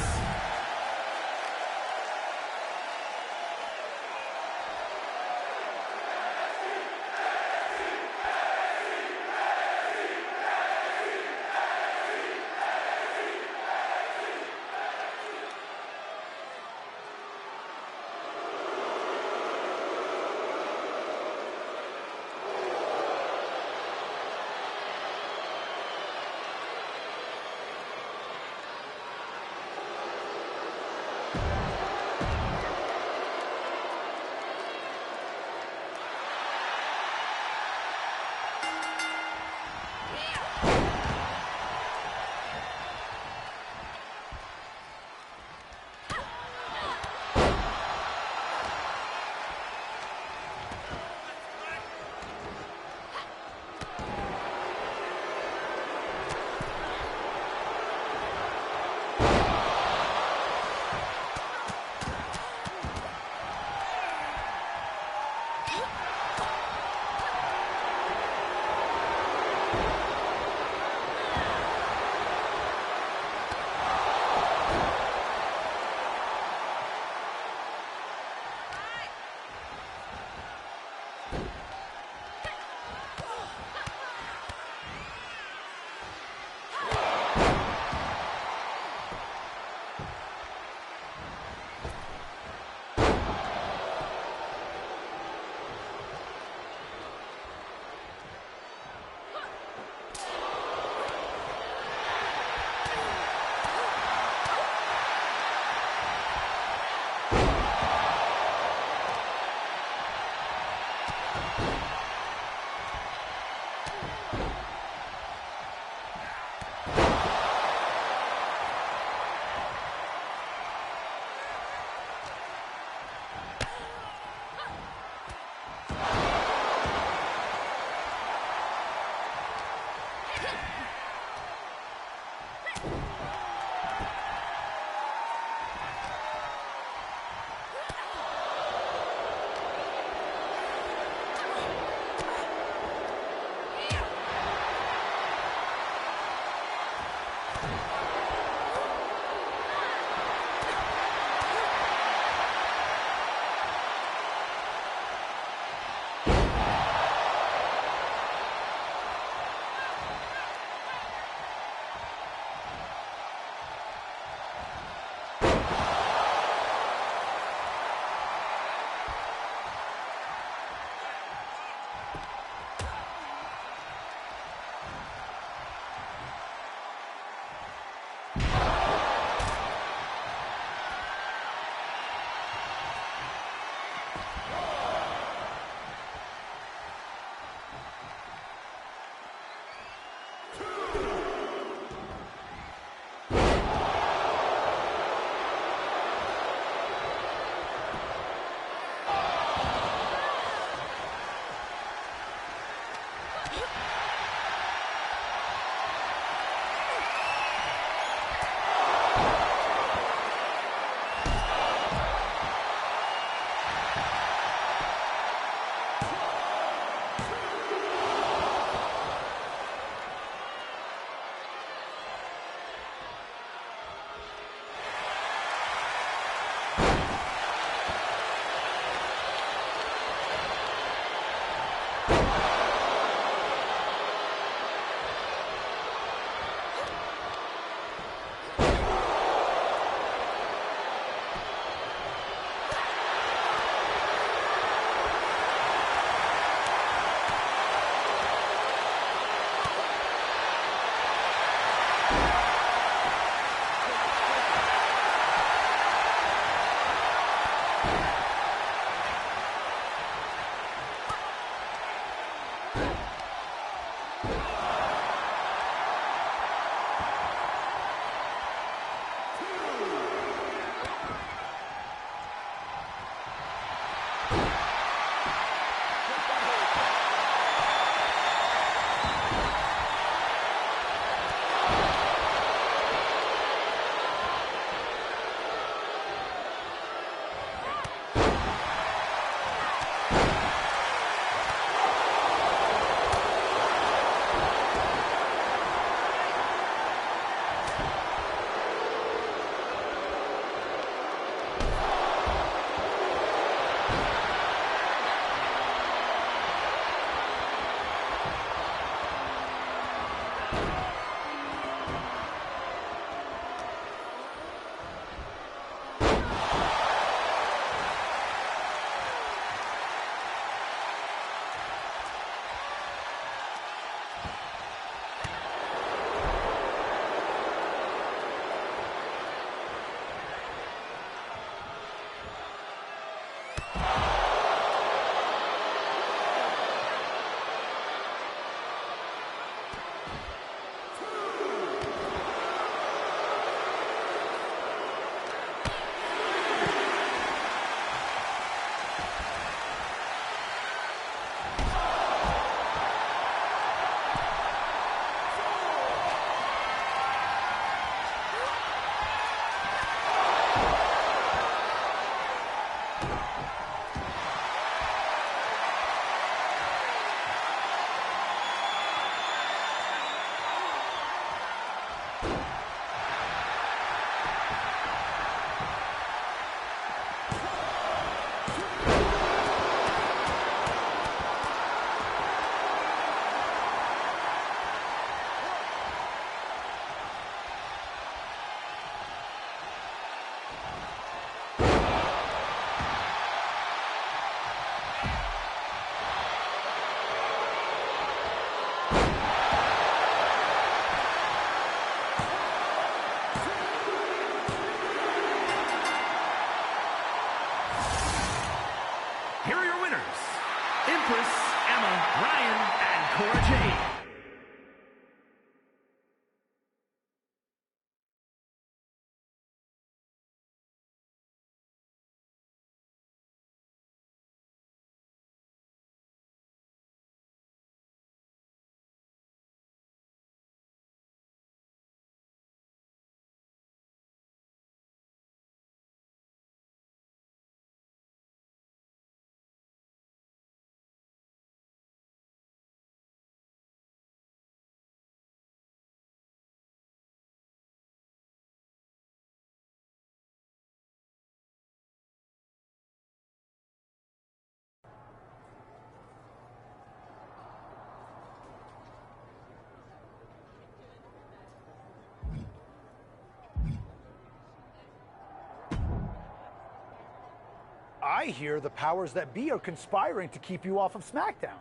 I hear the powers that be are conspiring to keep you off of SmackDown.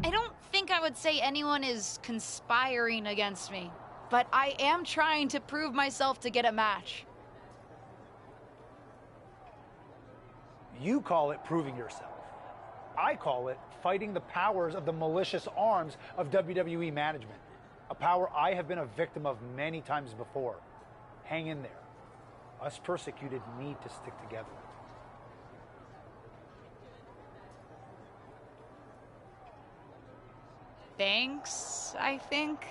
I don't think I would say anyone is conspiring against me, but I am trying to prove myself to get a match. You call it proving yourself. I call it fighting the powers of the malicious arms of WWE management. A power I have been a victim of many times before. Hang in there. Us persecuted need to stick together. Thanks, I think.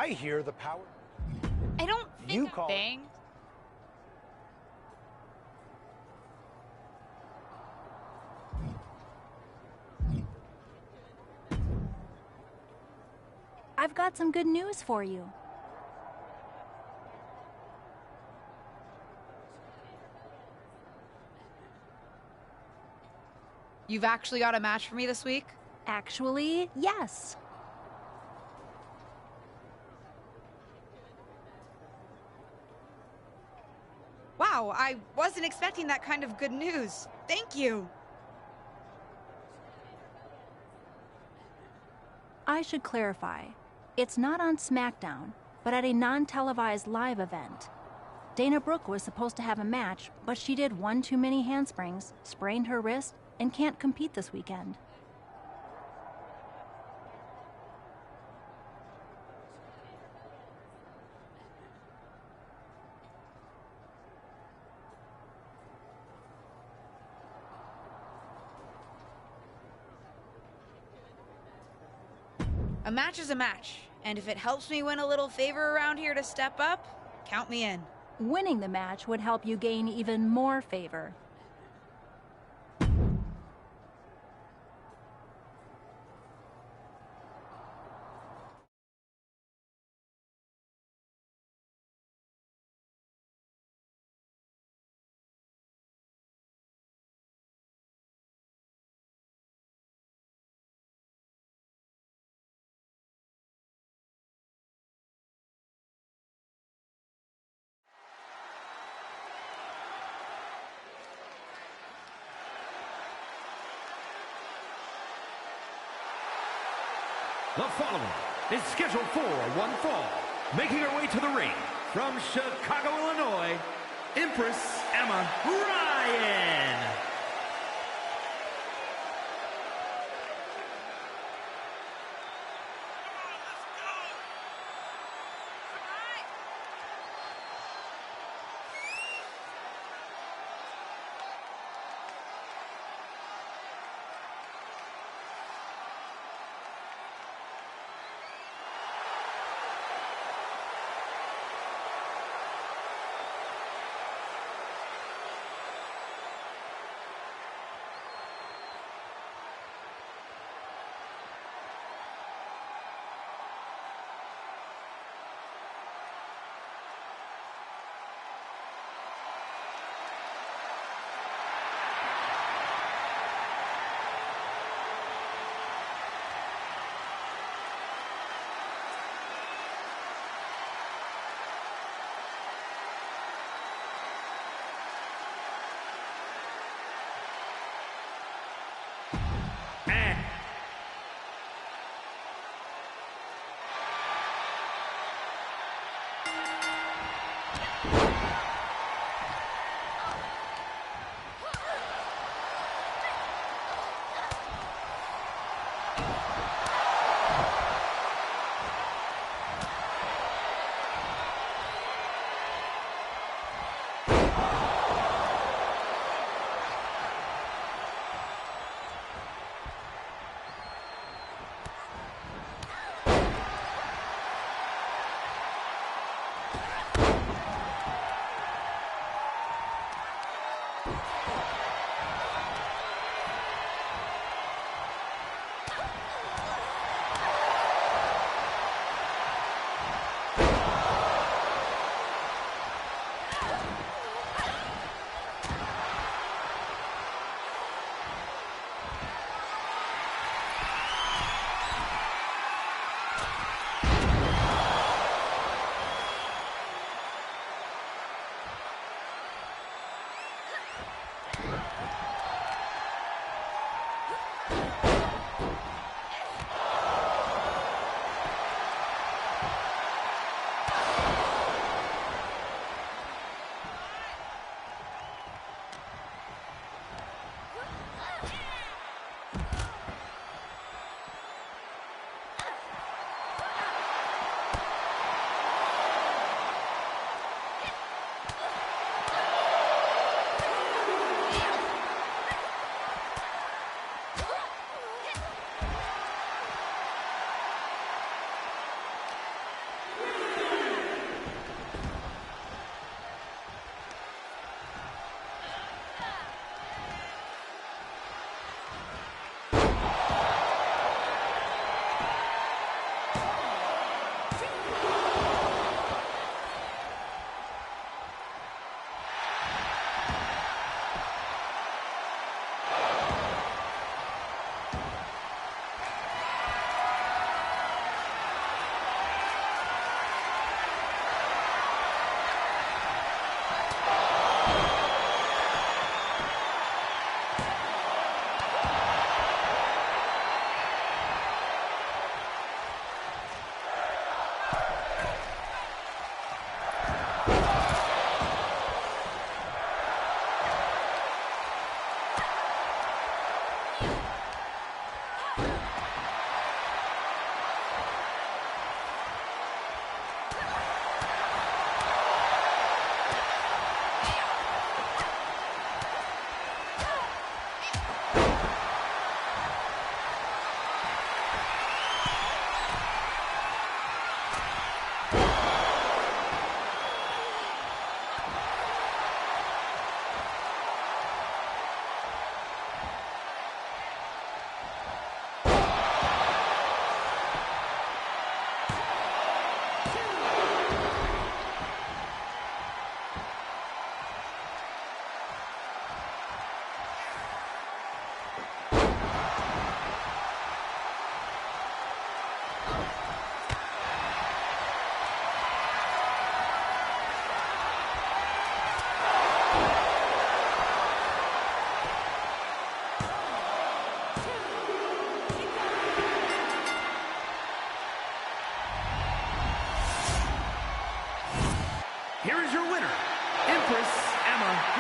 I hear the power. I don't think you call thanks. I've got some good news for you. You've actually got a match for me this week? Actually, yes. Wow, I wasn't expecting that kind of good news. Thank you. I should clarify. It's not on SmackDown, but at a non-televised live event. Dana Brooke was supposed to have a match, but she did one too many handsprings, sprained her wrist, and can't compete this weekend. A match is a match, and if it helps me win a little favor around here to step up, count me in. Winning the match would help you gain even more favor. The following is scheduled for one fall. Making her way to the ring from Chicago, Illinois, Empress Emma Ryan.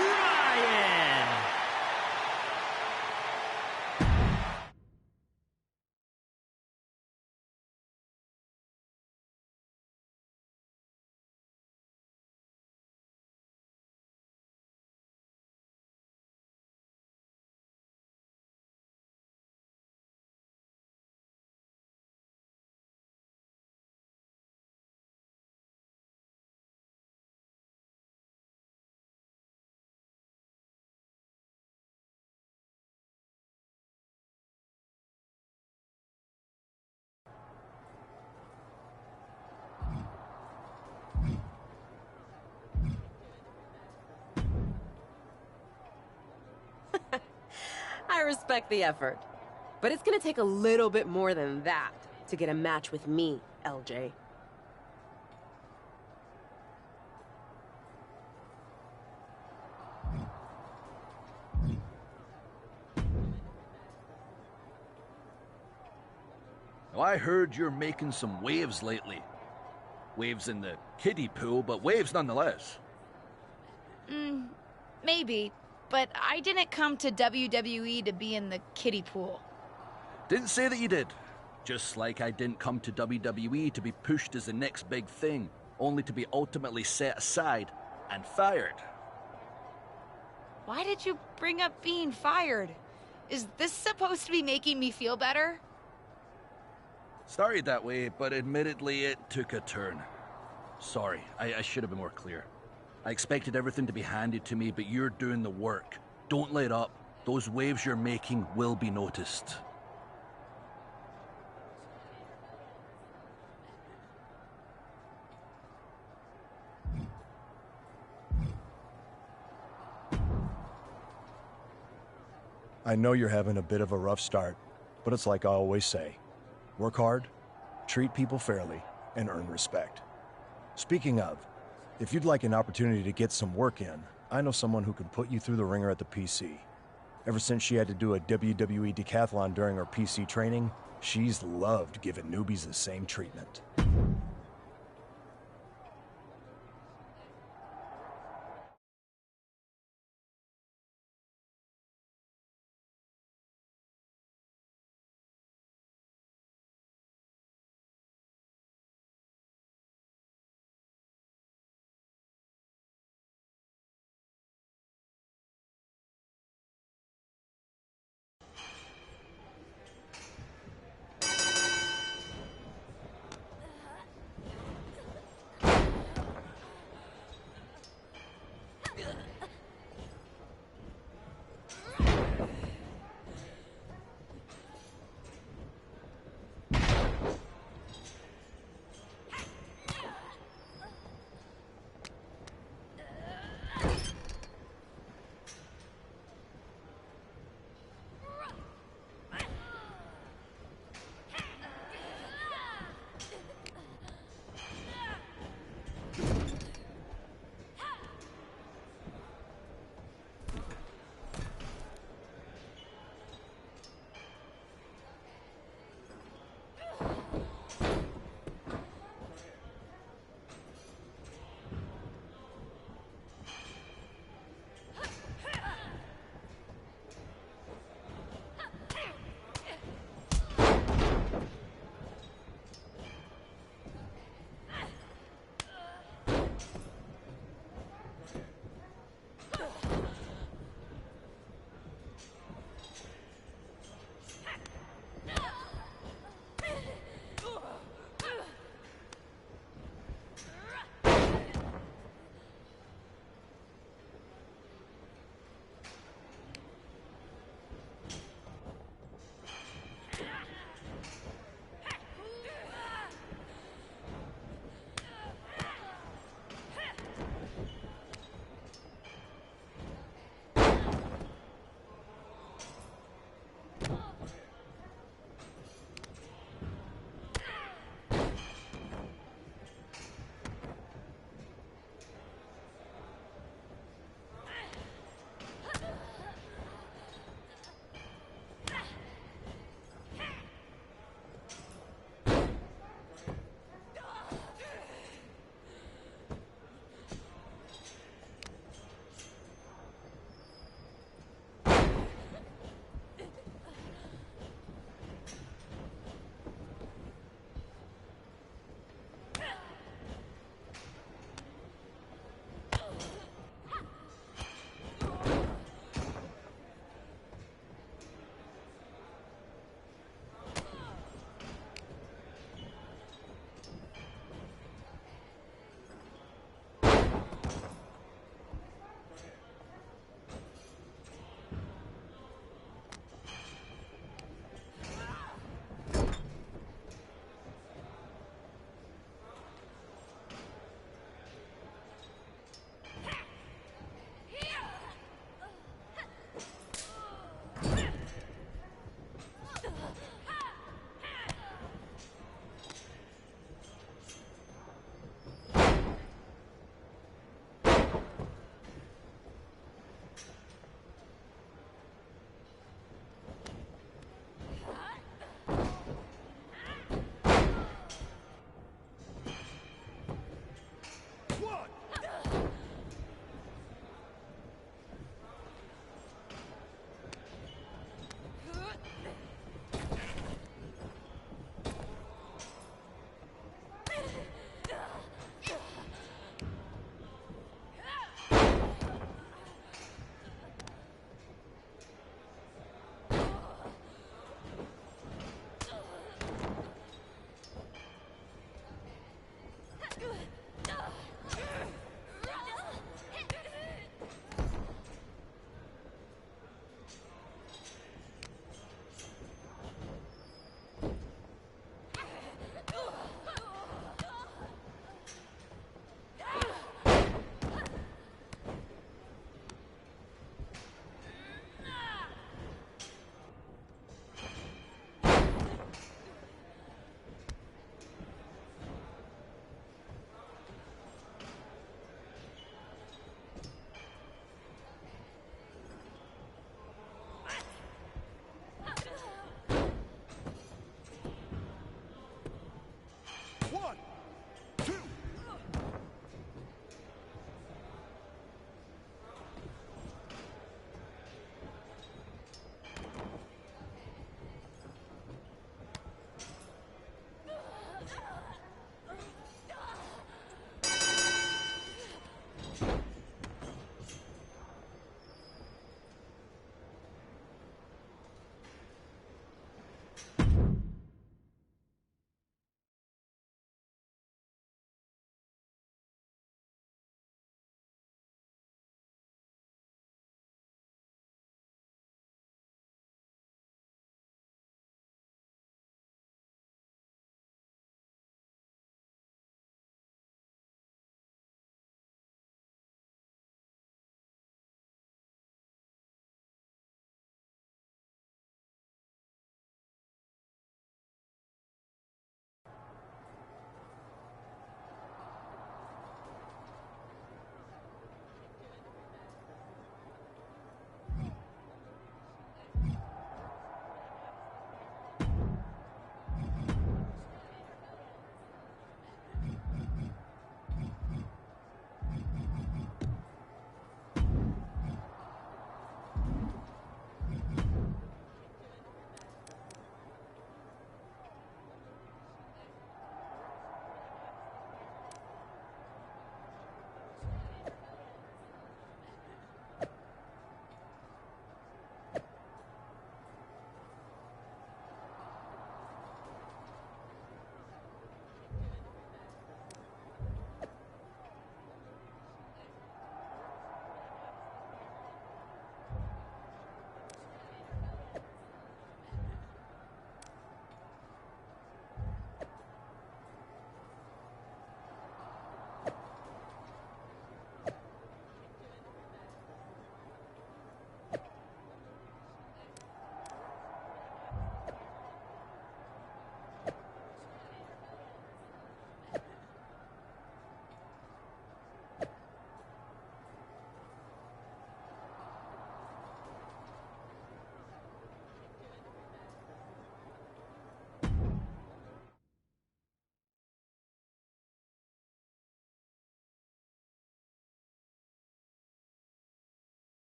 Ryan. I respect the effort. But it's gonna take a little bit more than that to get a match with me, LJ. Now, I heard you're making some waves lately. Waves in the kiddie pool, but waves nonetheless. Maybe, but I didn't come to WWE to be in the kiddie pool. Didn't say that you did. Just like I didn't come to WWE to be pushed as the next big thing, only to be ultimately set aside and fired. Why did you bring up being fired? Is this supposed to be making me feel better? Started that way, but admittedly it took a turn. Sorry, I should have been more clear. I expected everything to be handed to me, but you're doing the work. Don't let up. Those waves you're making will be noticed. I know you're having a bit of a rough start, but it's like I always say. Work hard, treat people fairly, and earn respect. Speaking of, if you'd like an opportunity to get some work in, I know someone who can put you through the ringer at the PC. Ever since she had to do a WWE decathlon during her PC training, she's loved giving newbies the same treatment.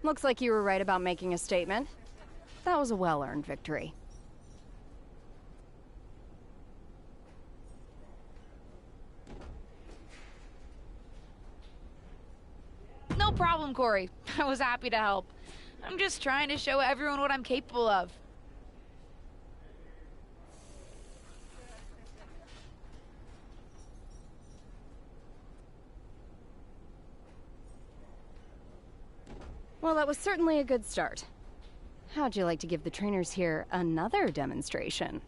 Looks like you were right about making a statement. That was a well-earned victory. No problem, Corey. I was happy to help. I'm just trying to show everyone what I'm capable of. Well, that was certainly a good start. How'd you like to give the trainers here another demonstration?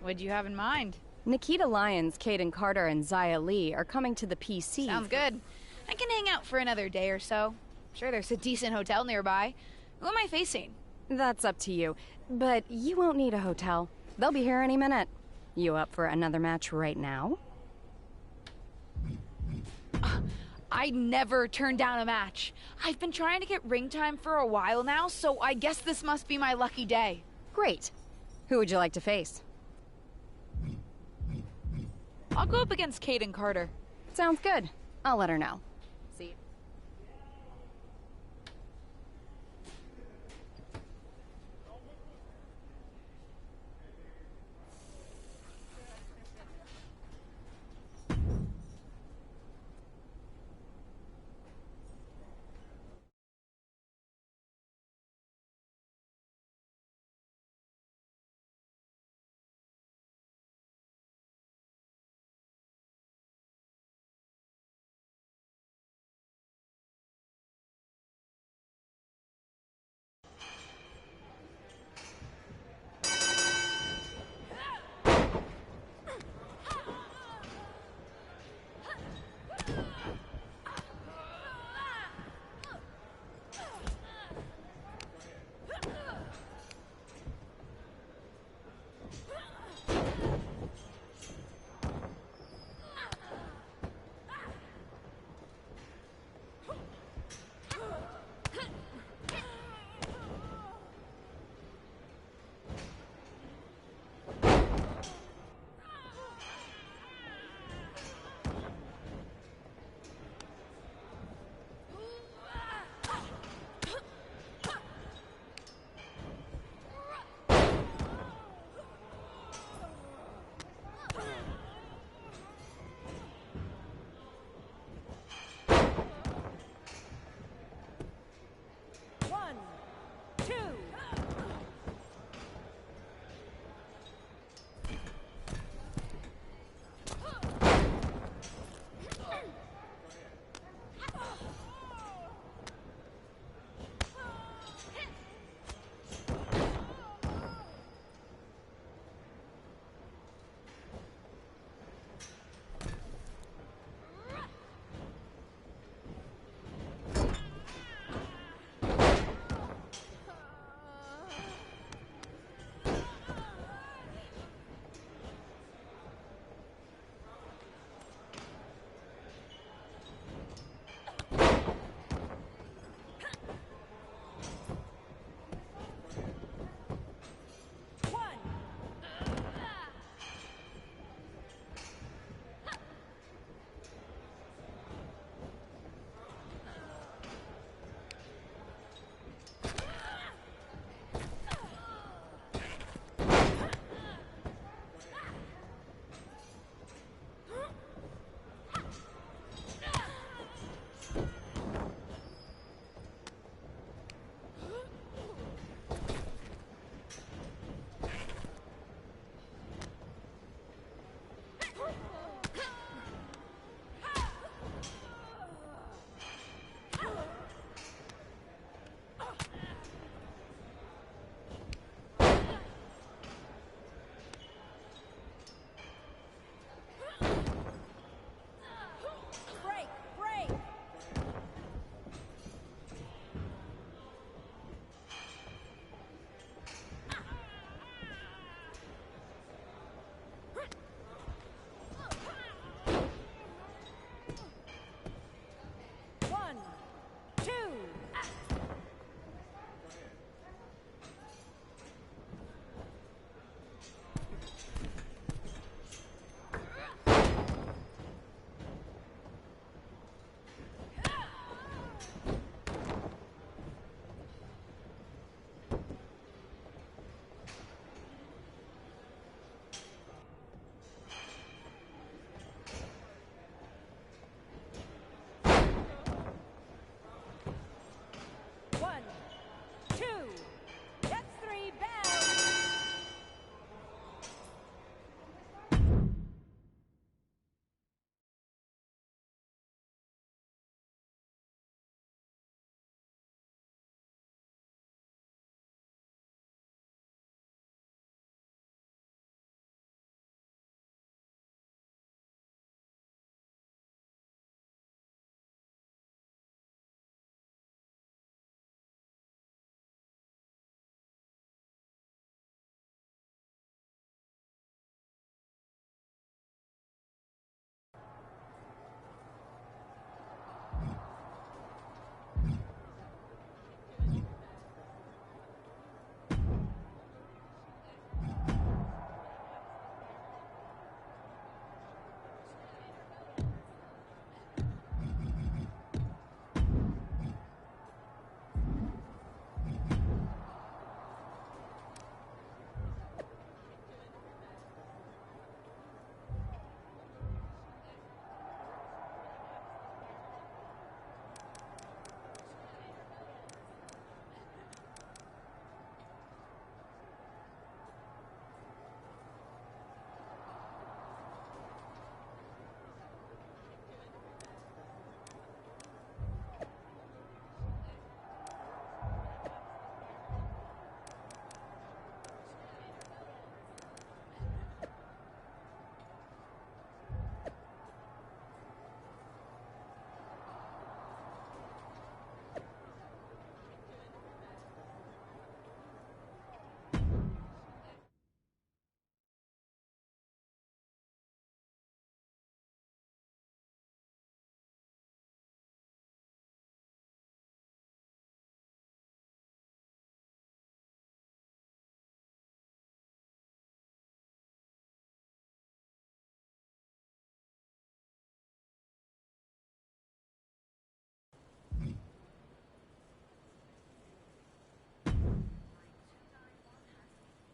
What'd you have in mind? Nikita Lyons, Kaden Carter, and Zaya Lee are coming to the PC. Sounds good. I can hang out for another day or so. Sure, there's a decent hotel nearby. Who am I facing? That's up to you, but you won't need a hotel. They'll be here any minute. You up for another match right now? I never turn down a match. I've been trying to get ring time for a while now, so I guess this must be my lucky day. Great. Who would you like to face? I'll go up against Kaden Carter. Sounds good. I'll let her know. See you.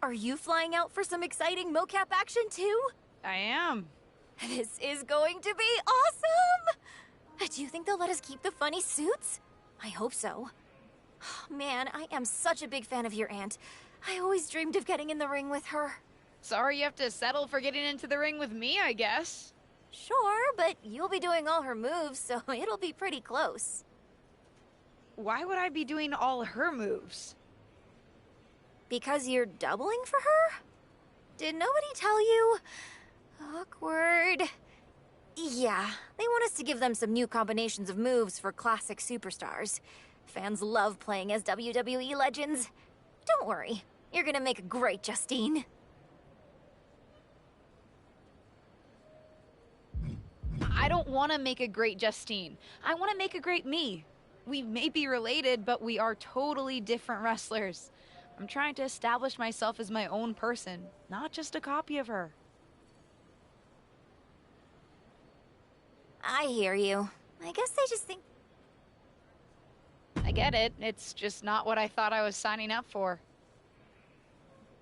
Are you flying out for some exciting mocap action too? I am. This is going to be awesome! Do you think they'll let us keep the funny suits? I hope so. Man, I am such a big fan of your aunt. I always dreamed of getting in the ring with her. Sorry you have to settle for getting into the ring with me, I guess. Sure, but you'll be doing all her moves, so it'll be pretty close. Why would I be doing all her moves? Because you're doubling for her? Did nobody tell you? Awkward. Yeah, they want us to give them some new combinations of moves for classic superstars. Fans love playing as WWE legends. Don't worry, you're gonna make a great Justine. I don't want to make a great Justine. I want to make a great me. We may be related, but we are totally different wrestlers. I'm trying to establish myself as my own person, not just a copy of her. I hear you. I guess they just think... I get it. It's just not what I thought I was signing up for.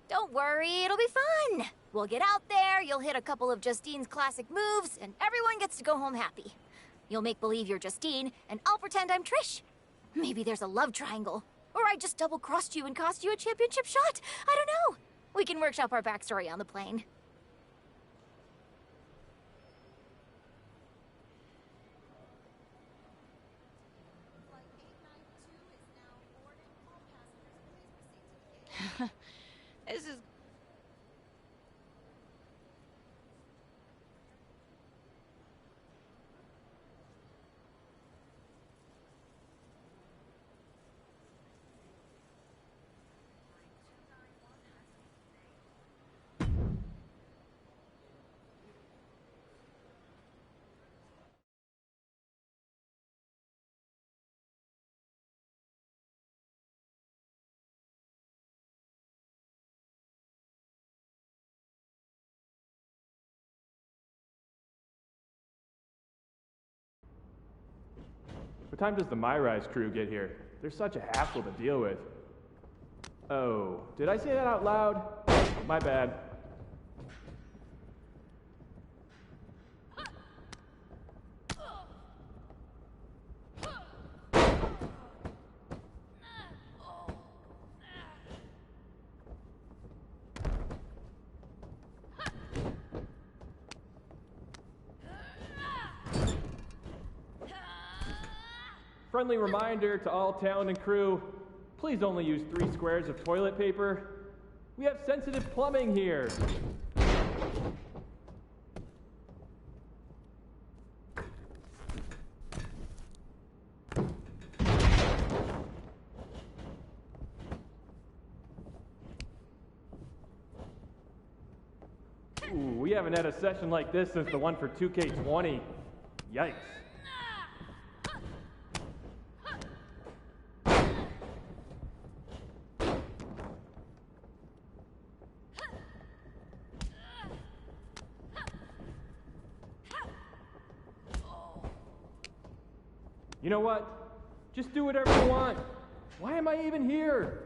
Don't worry, it'll be fun. We'll get out there, you'll hit a couple of Justine's classic moves, and everyone gets to go home happy. You'll make believe you're Justine, and I'll pretend I'm Trish. Maybe there's a love triangle. Or I just double-crossed you and cost you a championship shot. I don't know. We can workshop our backstory on the plane. This is... What time does the Myrise crew get here? They're such a hassle to deal with. Oh, did I say that out loud? My bad. Friendly reminder to all talent and crew, please only use 3 squares of toilet paper. We have sensitive plumbing here. Ooh, we haven't had a session like this since the one for 2K20. Yikes. You know what? Just do whatever you want. Why am I even here?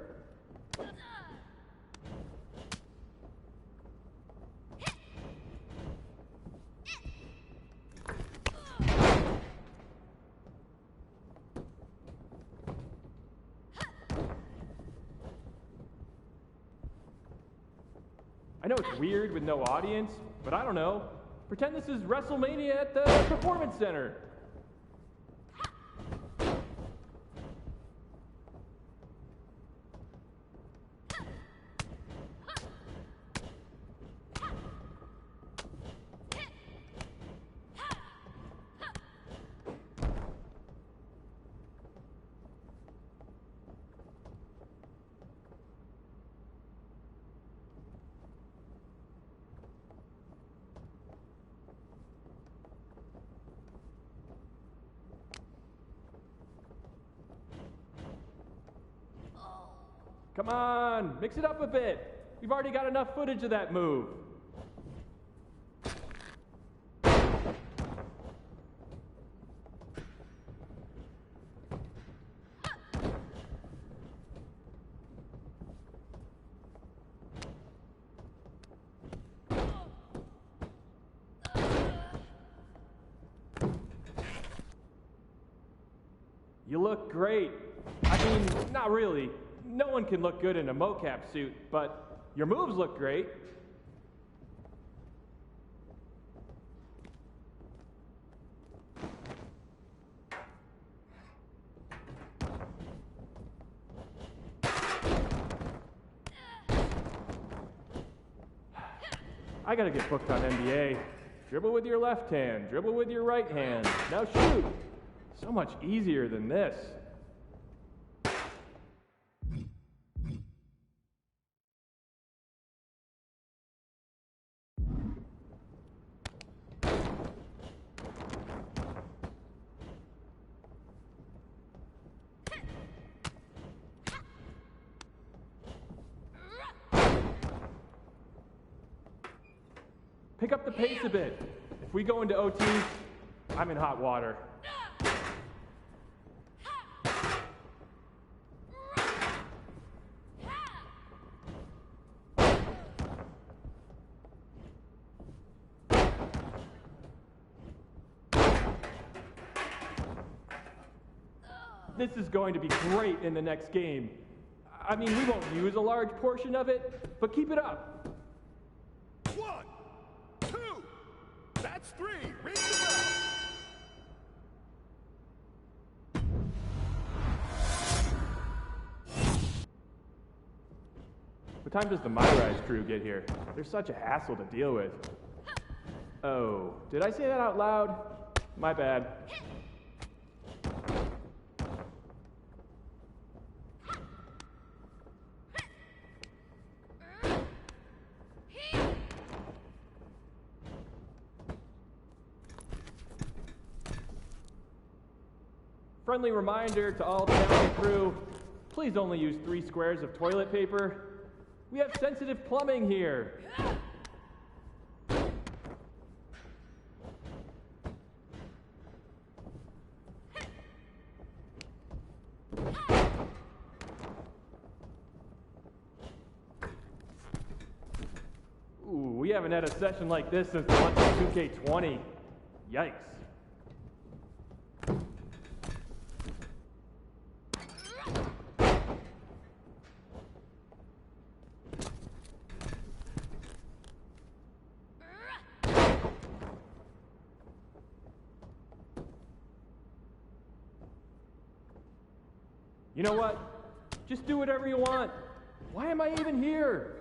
I know it's weird with no audience, but I don't know. Pretend this is WrestleMania at the Performance Center. Come on, mix it up a bit. We've already got enough footage of that move. You look great. I mean, not really. No one can look good in a mocap suit, but your moves look great. I gotta get booked on NBA. Dribble with your left hand, dribble with your right hand. Now shoot! So much easier than this. Pick up the pace a bit. If we go into OT, I'm in hot water. This is going to be great in the next game. I mean, we won't use a large portion of it, but keep it up. 1, 2, that's 3. Ring the bell. What time does the Myrise crew get here? They're such a hassle to deal with. Oh, did I say that out loud? My bad. Friendly reminder to all talent crew, please only use 3 squares of toilet paper. We have sensitive plumbing here. Ooh, we haven't had a session like this since the launch of 2K20. Yikes. You know what? Just do whatever you want. Why am I even here?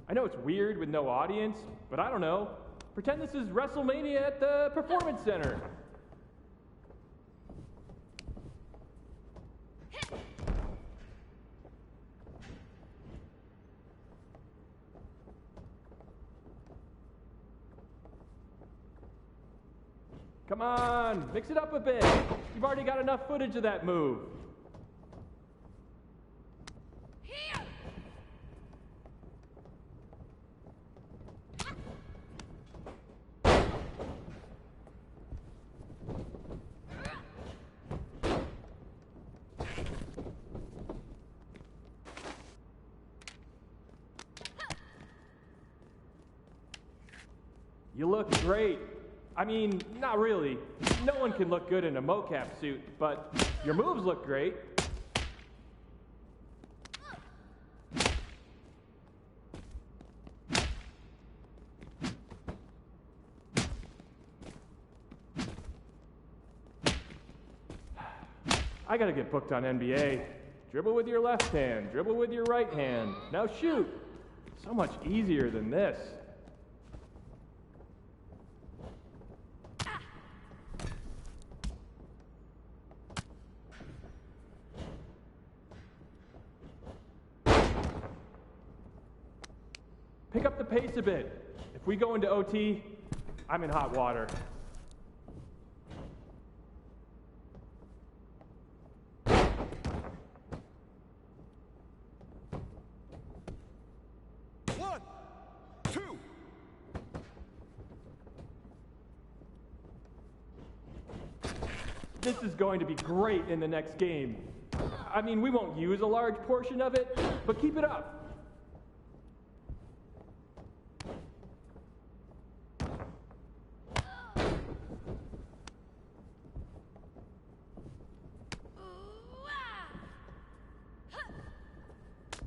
I know it's weird with no audience, but I don't know. Pretend this is WrestleMania at the Performance Center. Come on, mix it up a bit. You've already got enough footage of that move. You look great. I mean, not really. No one can look good in a mocap suit, but your moves look great. I gotta get booked on NBA. Dribble with your left hand, dribble with your right hand. Now shoot! So much easier than this. Pick up the pace a bit. If we go into OT, I'm in hot water. This is going to be great in the next game. I mean, we won't use a large portion of it, but keep it up.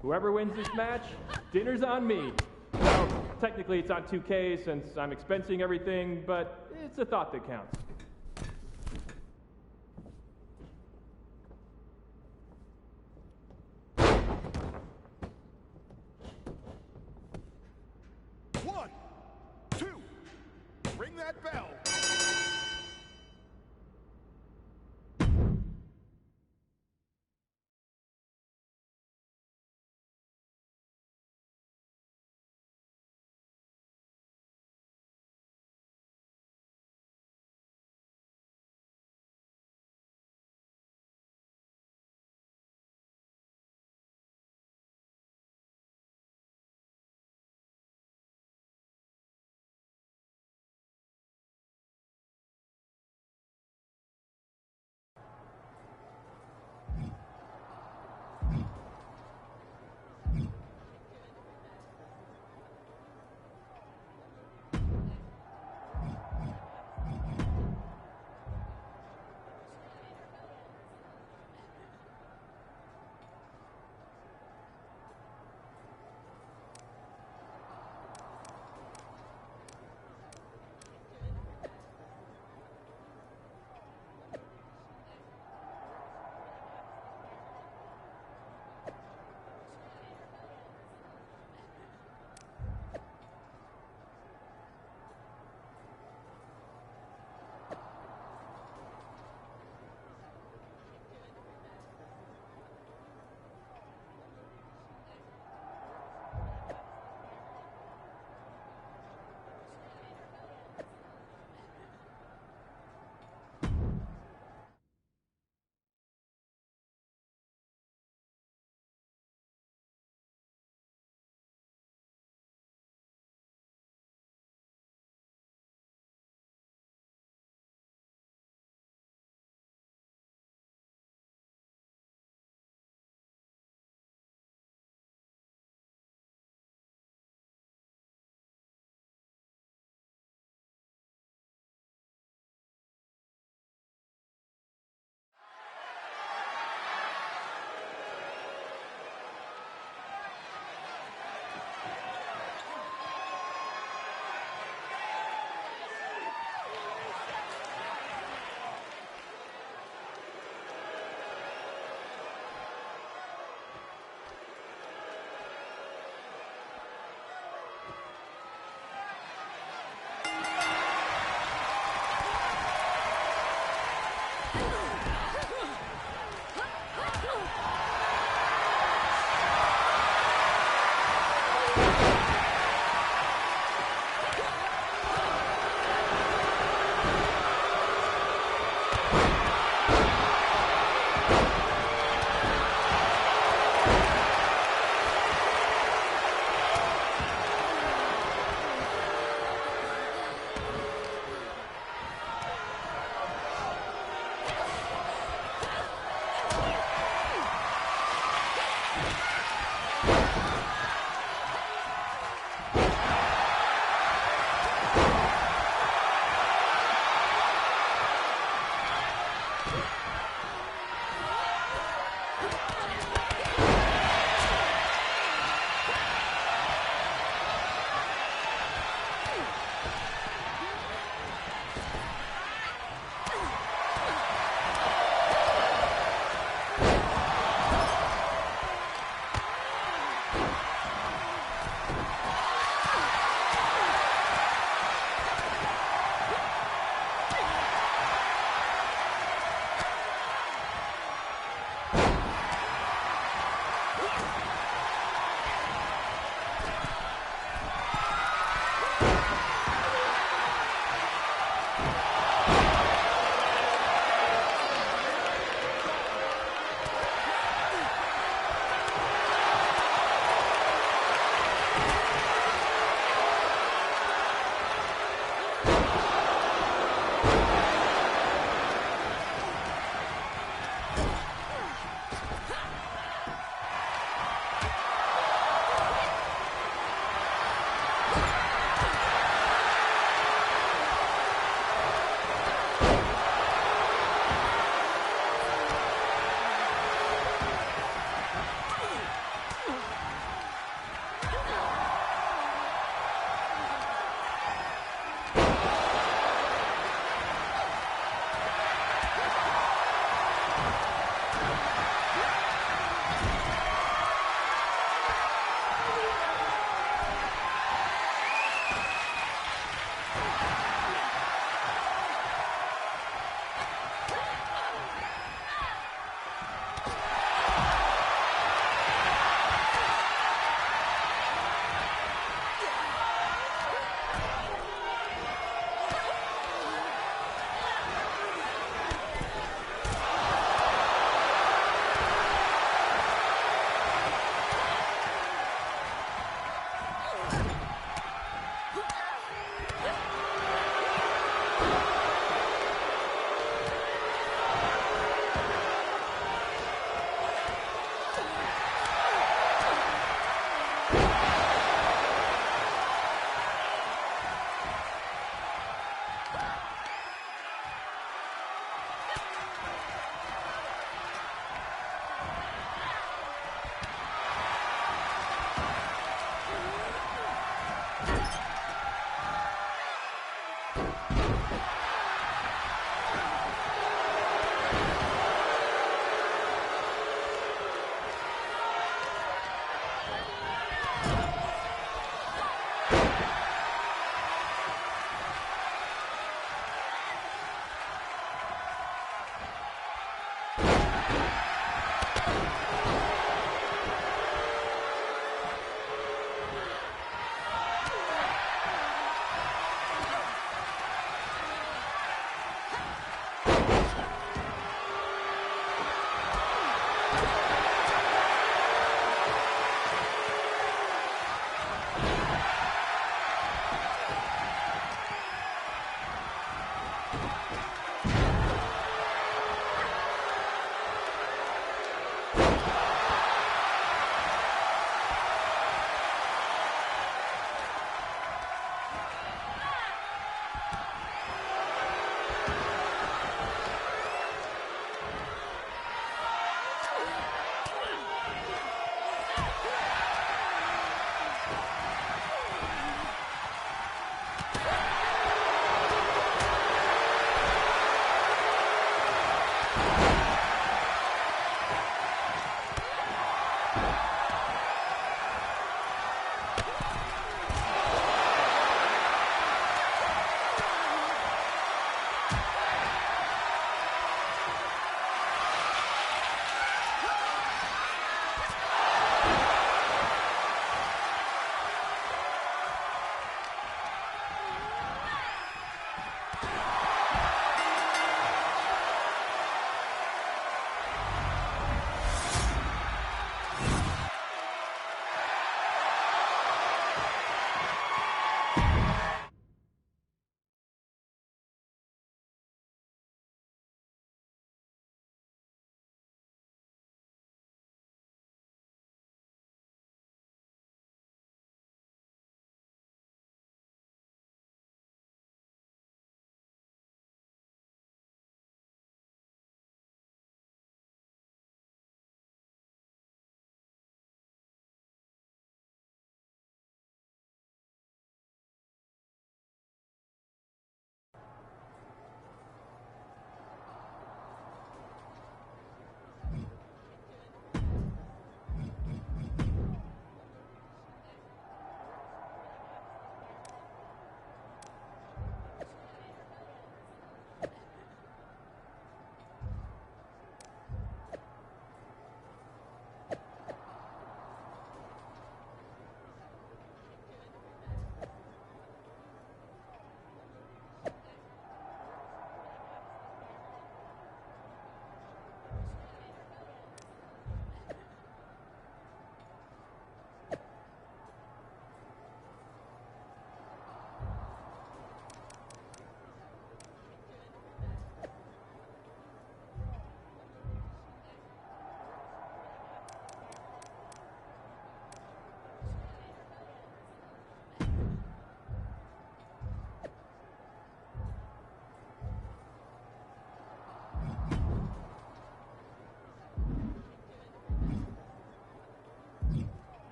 Whoever wins this match, dinner's on me. Well, technically it's on 2K since I'm expensing everything, but it's a thought that counts.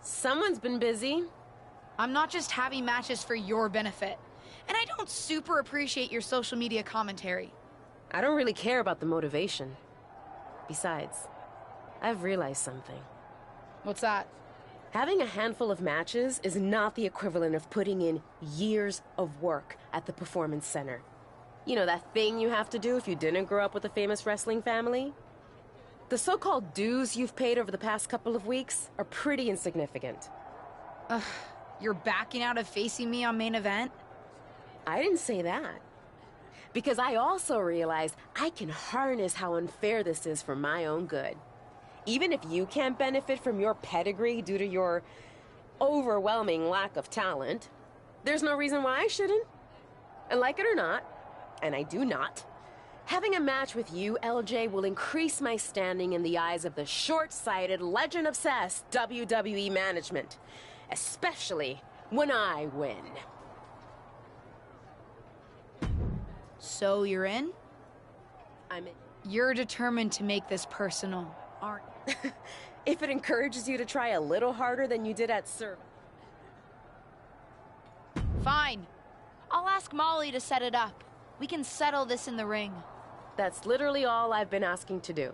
Someone's been busy. I'm not just having matches for your benefit. And I don't super appreciate your social media commentary. I don't really care about the motivation. Besides, I've realized something. What's that? Having a handful of matches is not the equivalent of putting in years of work at the Performance Center. You know, that thing you have to do if you didn't grow up with a famous wrestling family? The so-called dues you've paid over the past couple of weeks are pretty insignificant. Ugh, you're backing out of facing me on main event? I didn't say that. Because I also realized I can harness how unfair this is for my own good. Even if you can't benefit from your pedigree due to your overwhelming lack of talent, there's no reason why I shouldn't. And like it or not, and I do not, having a match with you, LJ, will increase my standing in the eyes of the short-sighted, legend-obsessed WWE management. Especially when I win. So you're in? I'm in. You're determined to make this personal, aren't you? If it encourages you to try a little harder than you did at Serve. Fine. I'll ask Molly to set it up. We can settle this in the ring. That's literally all I've been asking to do.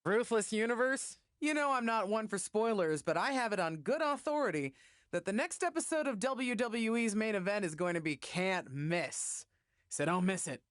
Ruthless Universe? You know I'm not one for spoilers, but I have it on good authority that the next episode of WWE's main event is going to be can't miss. So don't miss it.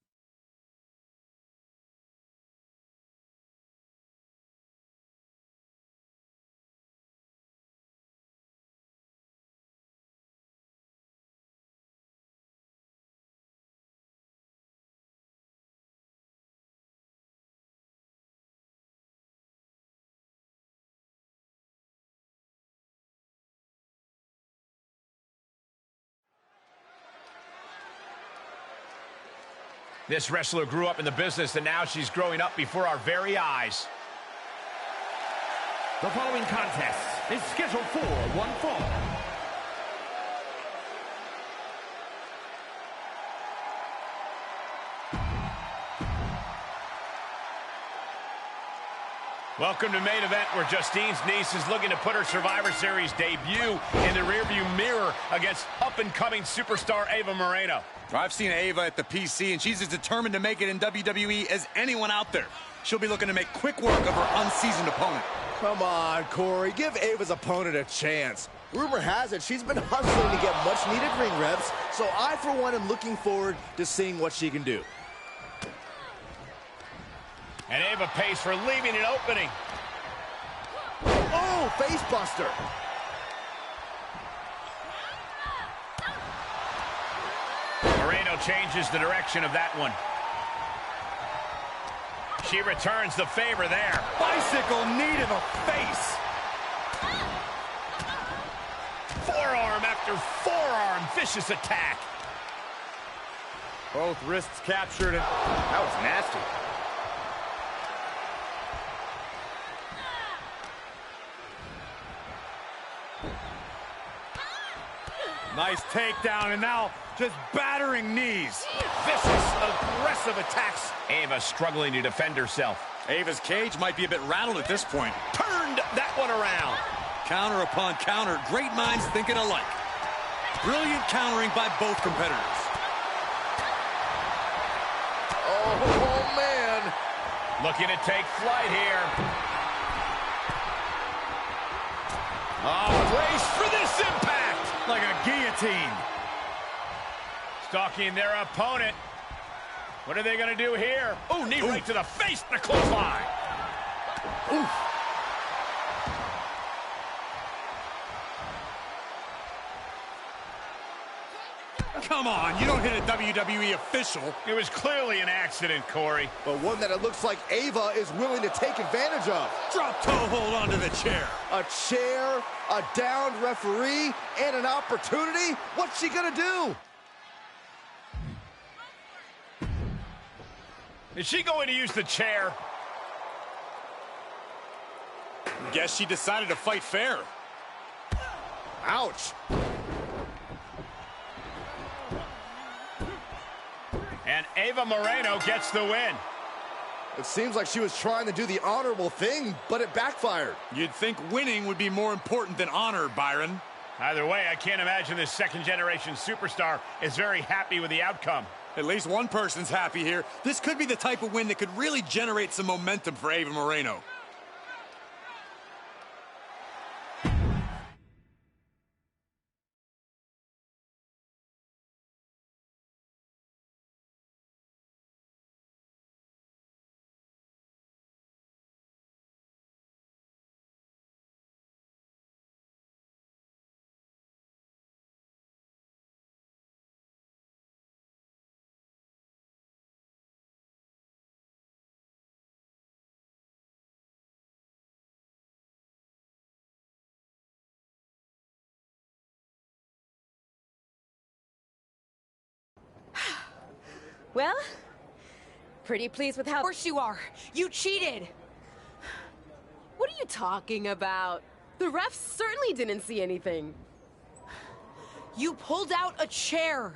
This wrestler grew up in the business, and now she's growing up before our very eyes. The following contest is scheduled for one fall. Welcome to main event, where Justine's niece is looking to put her Survivor Series debut in the rearview mirror against up-and-coming superstar Ava Moreno. I've seen Ava at the PC, and she's as determined to make it in WWE as anyone out there. She'll be looking to make quick work of her unseasoned opponent. Come on, Corey. Give Ava's opponent a chance. Rumor has it she's been hustling to get much-needed ring reps, so I, for one, am looking forward to seeing what she can do. And Ava pays for leaving an opening. Oh, face buster. Moreno changes the direction of that one. She returns the favor there. Bicycle knee to the face. Forearm after forearm, vicious attack. Both wrists captured, and that was nasty. Nice takedown, and now just battering knees. Vicious, aggressive attacks. Ava struggling to defend herself. Ava's cage might be a bit rattled at this point. Turned that one around. Counter upon counter, great minds thinking alike. Brilliant countering by both competitors. Oh, man. Looking to take flight here. Oh, brace for this impact. Like a guillotine. Stalking their opponent. What are they going to do here? Oh, knee right to the face, the clothesline. Oof. Come on, you don't hit a WWE official. It was clearly an accident, Corey. But one that it looks like Ava is willing to take advantage of. Drop toe hold onto the chair. A chair, a downed referee, and an opportunity? What's she gonna do? Is she going to use the chair? Guess she decided to fight fair. Ouch. And Ava Moreno gets the win. It seems like she was trying to do the honorable thing, but it backfired. You'd think winning would be more important than honor, Byron. Either way, I can't imagine this second-generation superstar is very happy with the outcome. At least one person's happy here. This could be the type of win that could really generate some momentum for Ava Moreno. Well, pretty pleased with how— Of course you are. You cheated. What are you talking about? The refs certainly didn't see anything. You pulled out a chair.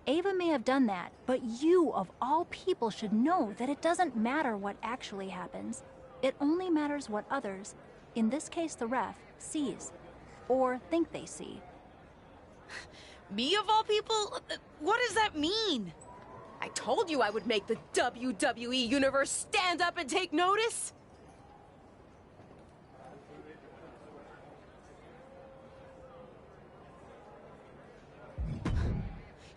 Ava may have done that, but you, of all people, should know that it doesn't matter what actually happens. It only matters what others, in this case the ref, sees. Or think they see. Me, of all people? What does that mean? I told you I would make the WWE Universe stand up and take notice.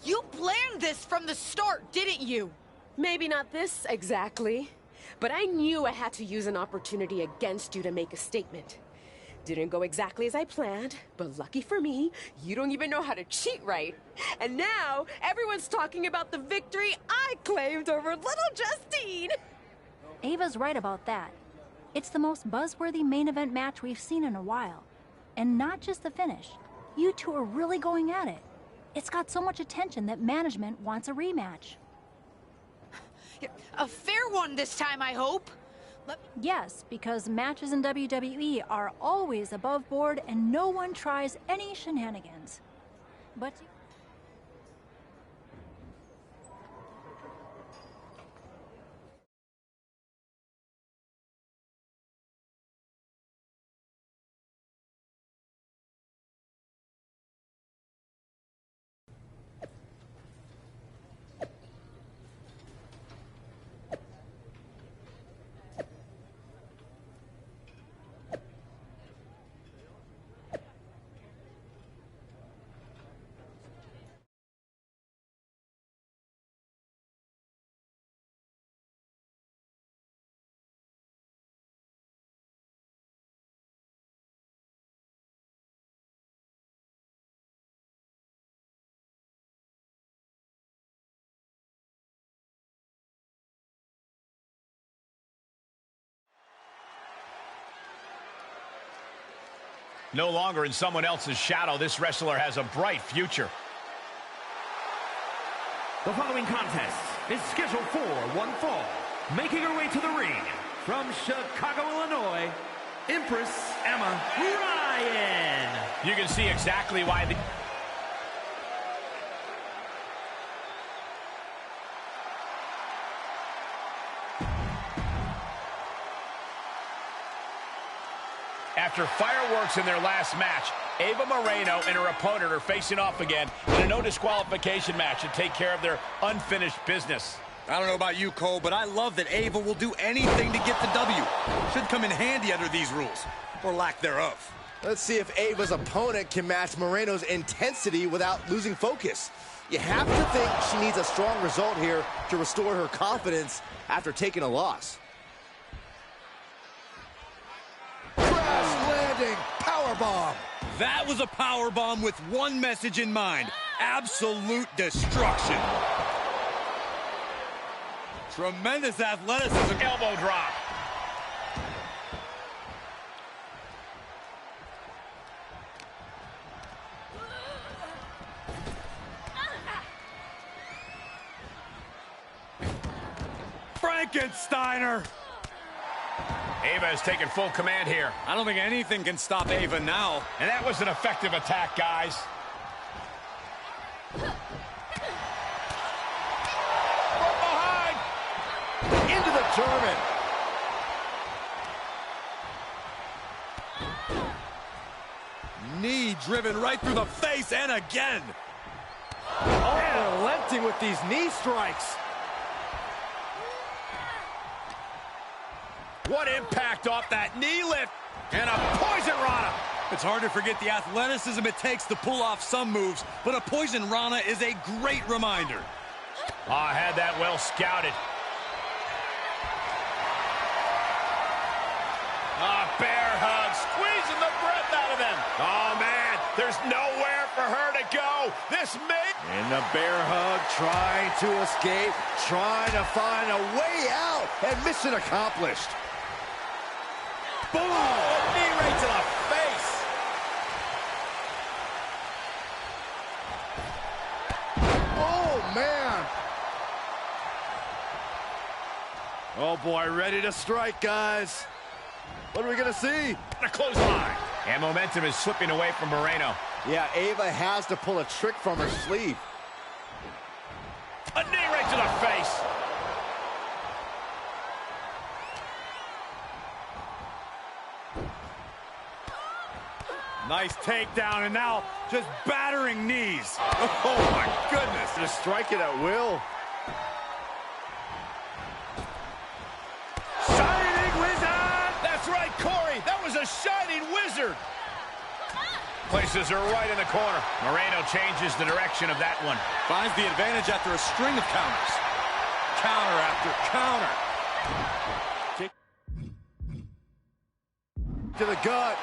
You planned this from the start, didn't you? Maybe not this exactly, but I knew I had to use an opportunity against you to make a statement. Didn't go exactly as I planned, but lucky for me, you don't even know how to cheat right. And now, everyone's talking about the victory I claimed over little Justine. Ava's right about that. It's the most buzzworthy main event match we've seen in a while. And not just the finish. You two are really going at it. It's got so much attention that management wants a rematch. A fair one this time, I hope. Yes, because matches in WWE are always above board and no one tries any shenanigans. But... No longer in someone else's shadow, this wrestler has a bright future. The following contest is scheduled for one fall. Making her way to the ring from Chicago, Illinois, Empress Emma Ryan. You can see exactly why the... After fireworks in their last match, Ava Moreno and her opponent are facing off again in a no disqualification match to take care of their unfinished business. I don't know about you, Cole, but I love that Ava will do anything to get the W. Should come in handy under these rules, or lack thereof. Let's see if Ava's opponent can match Moreno's intensity without losing focus. You have to think she needs a strong result here to restore her confidence after taking a loss. Crash landing powerbomb. That was a powerbomb with one message in mind: absolute destruction. Tremendous athleticism. Elbow drop. Frankensteiner. Ava has taken full command here. I don't think anything can stop Ava now. And that was an effective attack, guys. From behind. Into the German. Knee driven right through the face and again. Unrelenting with these knee strikes. What impact off that knee lift. And a poison rana. It's hard to forget the athleticism it takes to pull off some moves, but a poison rana is a great reminder. I had that well scouted. Bear hug, squeezing the breath out of him. Oh, man, there's nowhere for her to go. This may... And the bear hug, trying to escape, trying to find a way out, and mission accomplished. Boom! Knee right to the face. Oh, man. Oh, boy, ready to strike, guys. What are we going to see? A clothesline. And momentum is slipping away from Moreno. Yeah, Ava has to pull a trick from her sleeve. A knee right to the face. Nice takedown, and now just battering knees. Oh, my goodness. Just strike it at will. Shining Wizard! That's right, Corey. That was a Shining Wizard. Places her right in the corner. Moreno changes the direction of that one. Finds the advantage after a string of counters. Counter after counter. To the gut.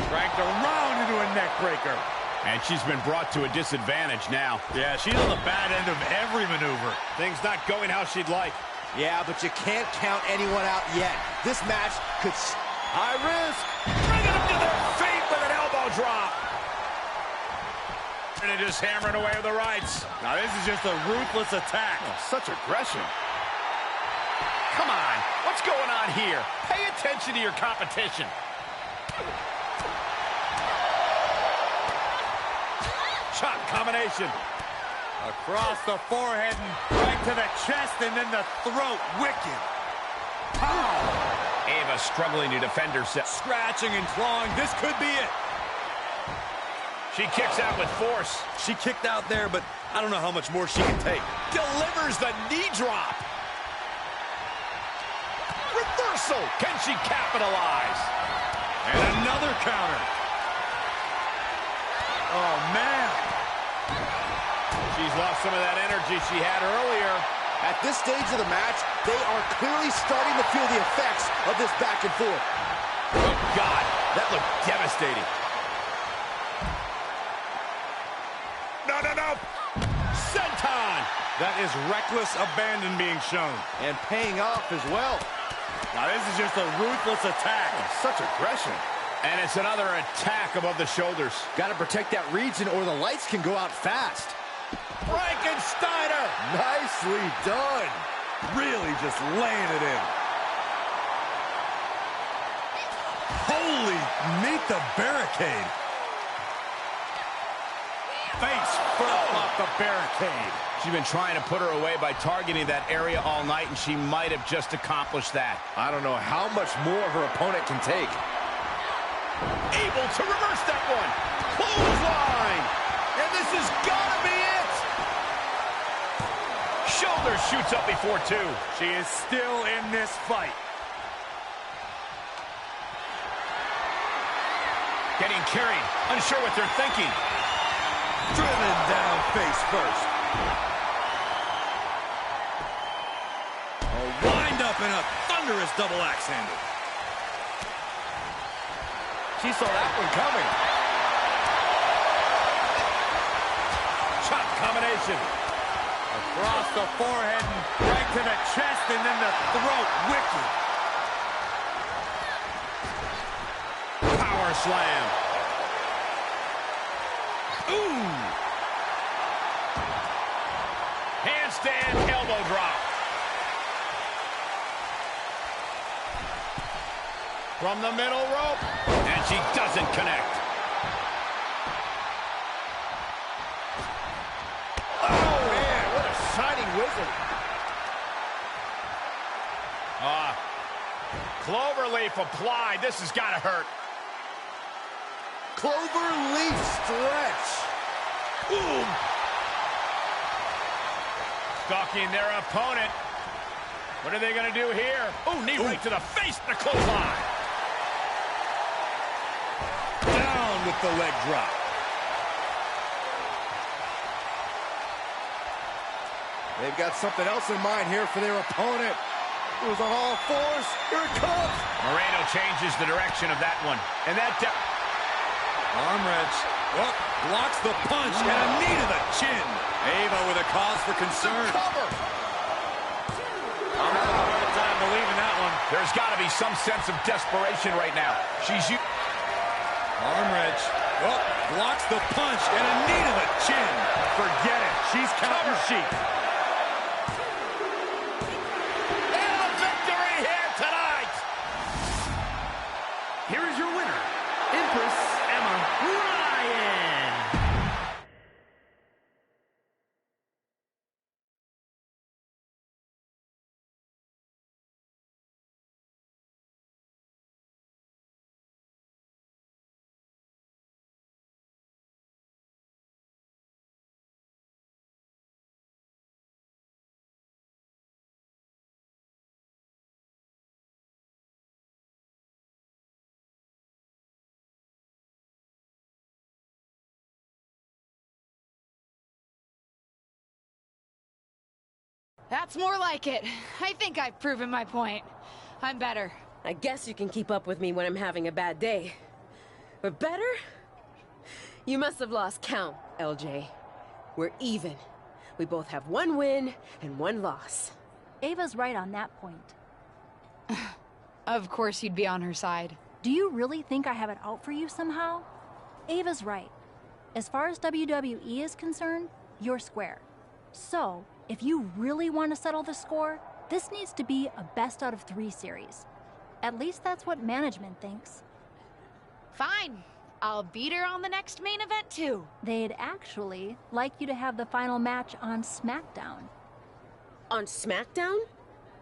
Dragged around into a neck breaker. And she's been brought to a disadvantage now. Yeah, she's on the bad end of every maneuver. Things not going how she'd like. Yeah, but you can't count anyone out yet. This match could... High risk. Bringing them to their feet with an elbow drop. and just hammering away with the rights. Now this is just a ruthless attack. Oh, such aggression. Come on, what's going on here? Pay attention to your competition. Shot combination. Across the forehead and right to the chest and then the throat. Wicked. Pow! Ava struggling to defend herself. Scratching and clawing. This could be it. She kicks out with force. She kicked out there, but I don't know how much more she can take. Delivers the knee drop. Reversal. Can she capitalize? And another counter. Oh, man. She's lost some of that energy she had earlier. At this stage of the match, they are clearly starting to feel the effects of this back and forth. Oh, God. That looked devastating. No, no, no. Senton. That is reckless abandon being shown. And paying off as well. Now this is just a ruthless attack. Such aggression. And it's another attack above the shoulders. Got to protect that region or the lights can go out fast. Frankensteiner. Nicely done. Really just laying it in. Holy, meet the barricade. Face first off the barricade. She's been trying to put her away by targeting that area all night, and she might have just accomplished that. I don't know how much more her opponent can take. Able to reverse that one. Clothesline. And this has got to be it. Shoulder shoots up before two. She is still in this fight. Getting carried. Unsure what they're thinking. Driven down face first. A wind up and a thunderous double axe handle. She saw that one coming. Chop combination. Across the forehead and right to the chest and then the throat. Wicked. Power slam. Ooh. Handstand elbow drop. From the middle rope. And she doesn't connect. Oh, man, what a shining wizard. Cloverleaf applied. This has got to hurt. Cloverleaf stretch. Boom. Stalking their opponent. What are they going to do here? Oh, knee right to the face. The clothesline. Down with the leg drop. They've got something else in mind here for their opponent. It was on all fours. Here it comes. Moreno changes the direction of that one. And that... Arm wrench. Oh, blocks the punch and a knee to the chin. Ava with a cause for concern. Cover. I'm having a hard time believing that one. There's got to be some sense of desperation right now. Arm wrench. Oh, blocks the punch and a knee to the chin. Forget it. She's counting sheep. And a victory here tonight. Here is your winner, Empress Ryan. That's more like it. I think I've proven my point. I'm better. I guess you can keep up with me when I'm having a bad day. But better? You must have lost count, LJ. We're even. We both have one win and one loss. Ava's right on that point. Of course you'd be on her side. Do you really think I have it out for you somehow? Ava's right. As far as WWE is concerned, you're square. So, if you really want to settle the score, this needs to be a best out of 3 series. At least that's what management thinks. Fine. I'll beat her on the next main event, too. They'd actually like you to have the final match on SmackDown. On SmackDown?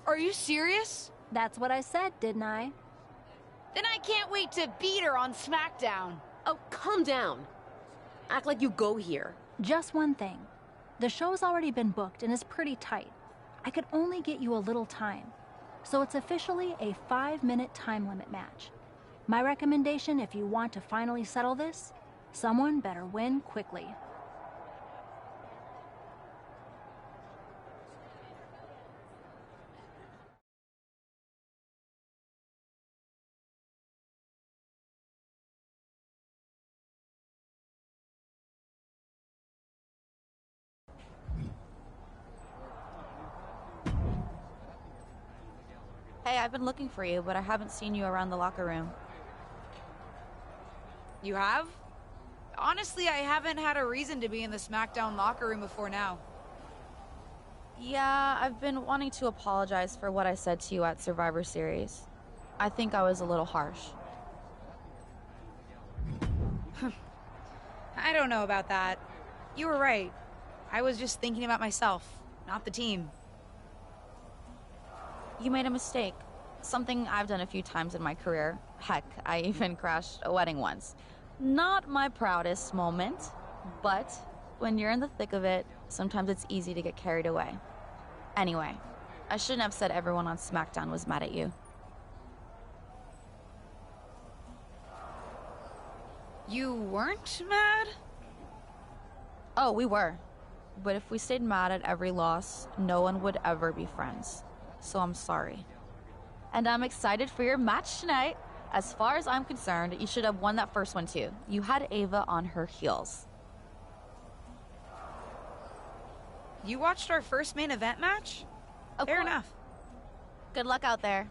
Are you serious? That's what I said, didn't I? Then I can't wait to beat her on SmackDown. Oh, calm down. Act like you go here. Just one thing. The show's already been booked and is pretty tight. I could only get you a little time. So it's officially a 5-minute time limit match. My recommendation, if you want to finally settle this, someone better win quickly. Hey, I've been looking for you, but I haven't seen you around the locker room. You have? Honestly, I haven't had a reason to be in the SmackDown locker room before now. Yeah, I've been wanting to apologize for what I said to you at Survivor Series. I think I was a little harsh. I don't know about that. You were right. I was just thinking about myself, not the team. You made a mistake. Something I've done a few times in my career. Heck, I even crashed a wedding once. Not my proudest moment, but when you're in the thick of it, sometimes it's easy to get carried away. Anyway, I shouldn't have said everyone on SmackDown was mad at you. You weren't mad? Oh, we were. But if we stayed mad at every loss, no one would ever be friends. So I'm sorry. And I'm excited for your match tonight. As far as I'm concerned, you should have won that first one too. You had Ava on her heels. You watched our first main event match? Fair enough. Good luck out there.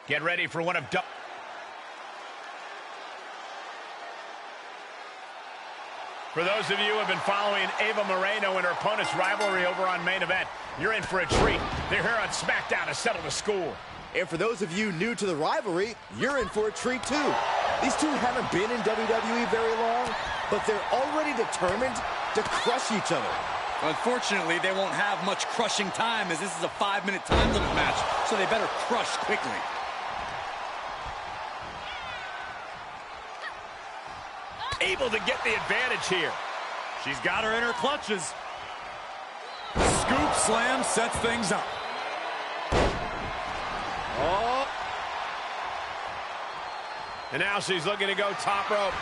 Get ready for one of For those of you who have been following Ava Moreno and her opponent's rivalry over on Main Event, you're in for a treat. They're here on SmackDown to settle the score. And for those of you new to the rivalry, you're in for a treat too. These two haven't been in WWE very long, but they're already determined to crush each other. Unfortunately, they won't have much crushing time as this is a 5-minute time limit match, so they better crush quickly. Able to get the advantage here. She's got her in her clutches. Scoop slam sets things up. Oh. And now she's looking to go top rope.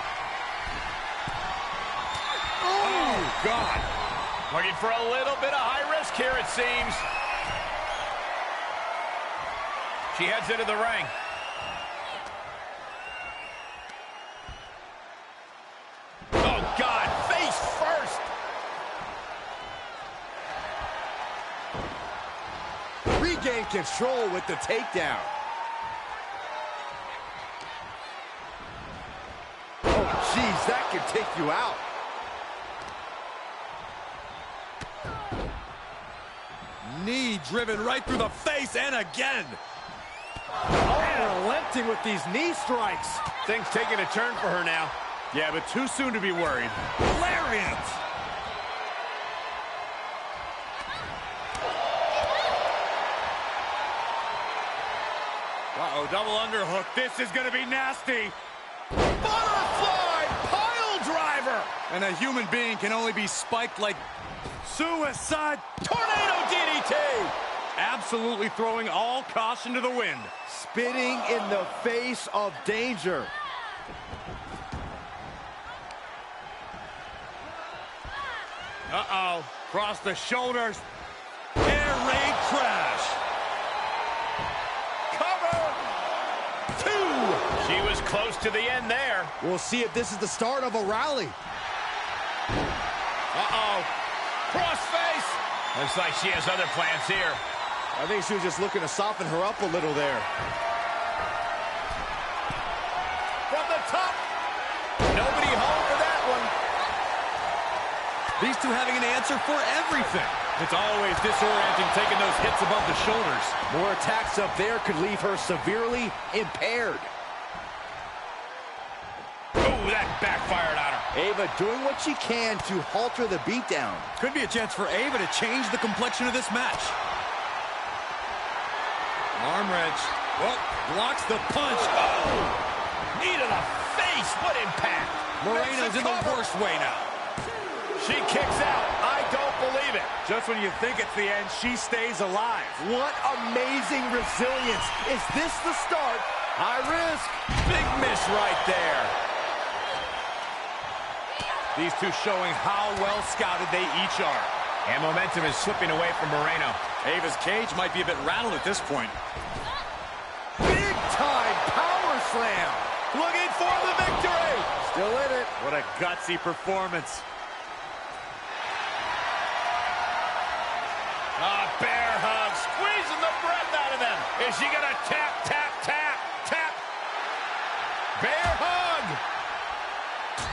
Oh, God. Looking for a little bit of high risk here, it seems. She heads into the ring. Oh, God, face first. Regain control with the takedown. Oh, geez, that could take you out. Knee driven right through the face and again. Relenting with these knee strikes. Things taking a turn for her now. Yeah, but too soon to be worried. Lariat! Uh-oh, double underhook. This is going to be nasty. Butterfly pile driver. And a human being can only be spiked like Suicide tornado DDT! Absolutely throwing all caution to the wind. Spitting in the face of danger. Uh-oh, cross the shoulders. Air raid crash. Cover. 2. She was close to the end there. We'll see if this is the start of a rally. Uh-oh. Crossface. Looks like she has other plans here. I think she was just looking to soften her up a little there. From the top. Nobody home for that one. These two having an answer for everything. It's always disorienting taking those hits above the shoulders. More attacks up there could leave her severely impaired. Oh, that backfired on her. Ava doing what she can to halter the beatdown. Could be a chance for Ava to change the complexion of this match. Arm wrench. Well, blocks the punch. Oh! Knee to the face. What impact. Moreno's in the worst way now. She kicks out. I don't believe it. Just when you think it's the end, she stays alive. What amazing resilience. Is this the start? High risk. Big miss right there. These two showing how well scouted they each are. And momentum is slipping away from Moreno. Ava's cage might be a bit rattled at this point. Big time power slam. Looking for the victory. Still in it. What a gutsy performance. Bear hug, squeezing the breath out of them. Is she gonna tap, tap, tap, tap? Bear hug.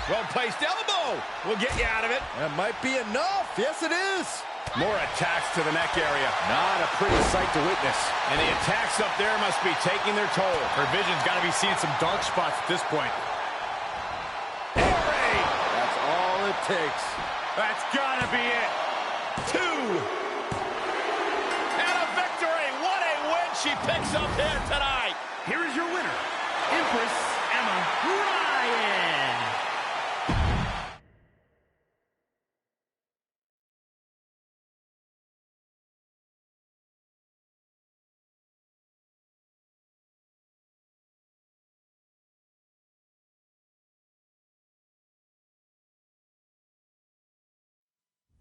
Well-placed elbow will get you out of it. That might be enough. Yes, it is. More attacks to the neck area. Not a pretty sight to witness. And the attacks up there must be taking their toll. Her vision's got to be seeing some dark spots at this point. Air raid. That's all it takes. That's got to be it. 2. She picks up here tonight. Here is your winner, Empress Emma Ryan.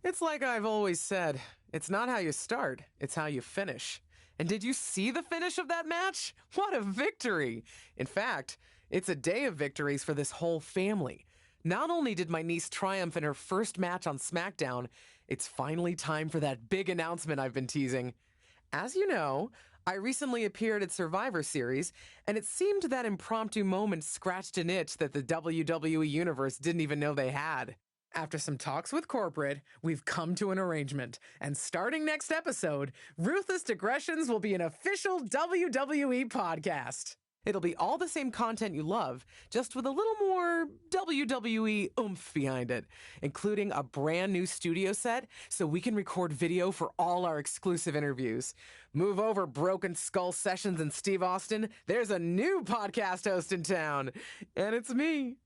It's like I've always said, it's not how you start, it's how you finish. And did you see the finish of that match? What a victory! In fact, it's a day of victories for this whole family. Not only did my niece triumph in her first match on SmackDown, it's finally time for that big announcement I've been teasing. As you know, I recently appeared at Survivor Series, and it seemed that impromptu moment scratched an itch that the WWE Universe didn't even know they had. After some talks with corporate, we've come to an arrangement. And starting next episode, Ruthless Digressions will be an official WWE podcast. It'll be all the same content you love, just with a little more WWE oomph behind it, including a brand new studio set so we can record video for all our exclusive interviews. Move over, Broken Skull Sessions and Steve Austin. There's a new podcast host in town, and it's me.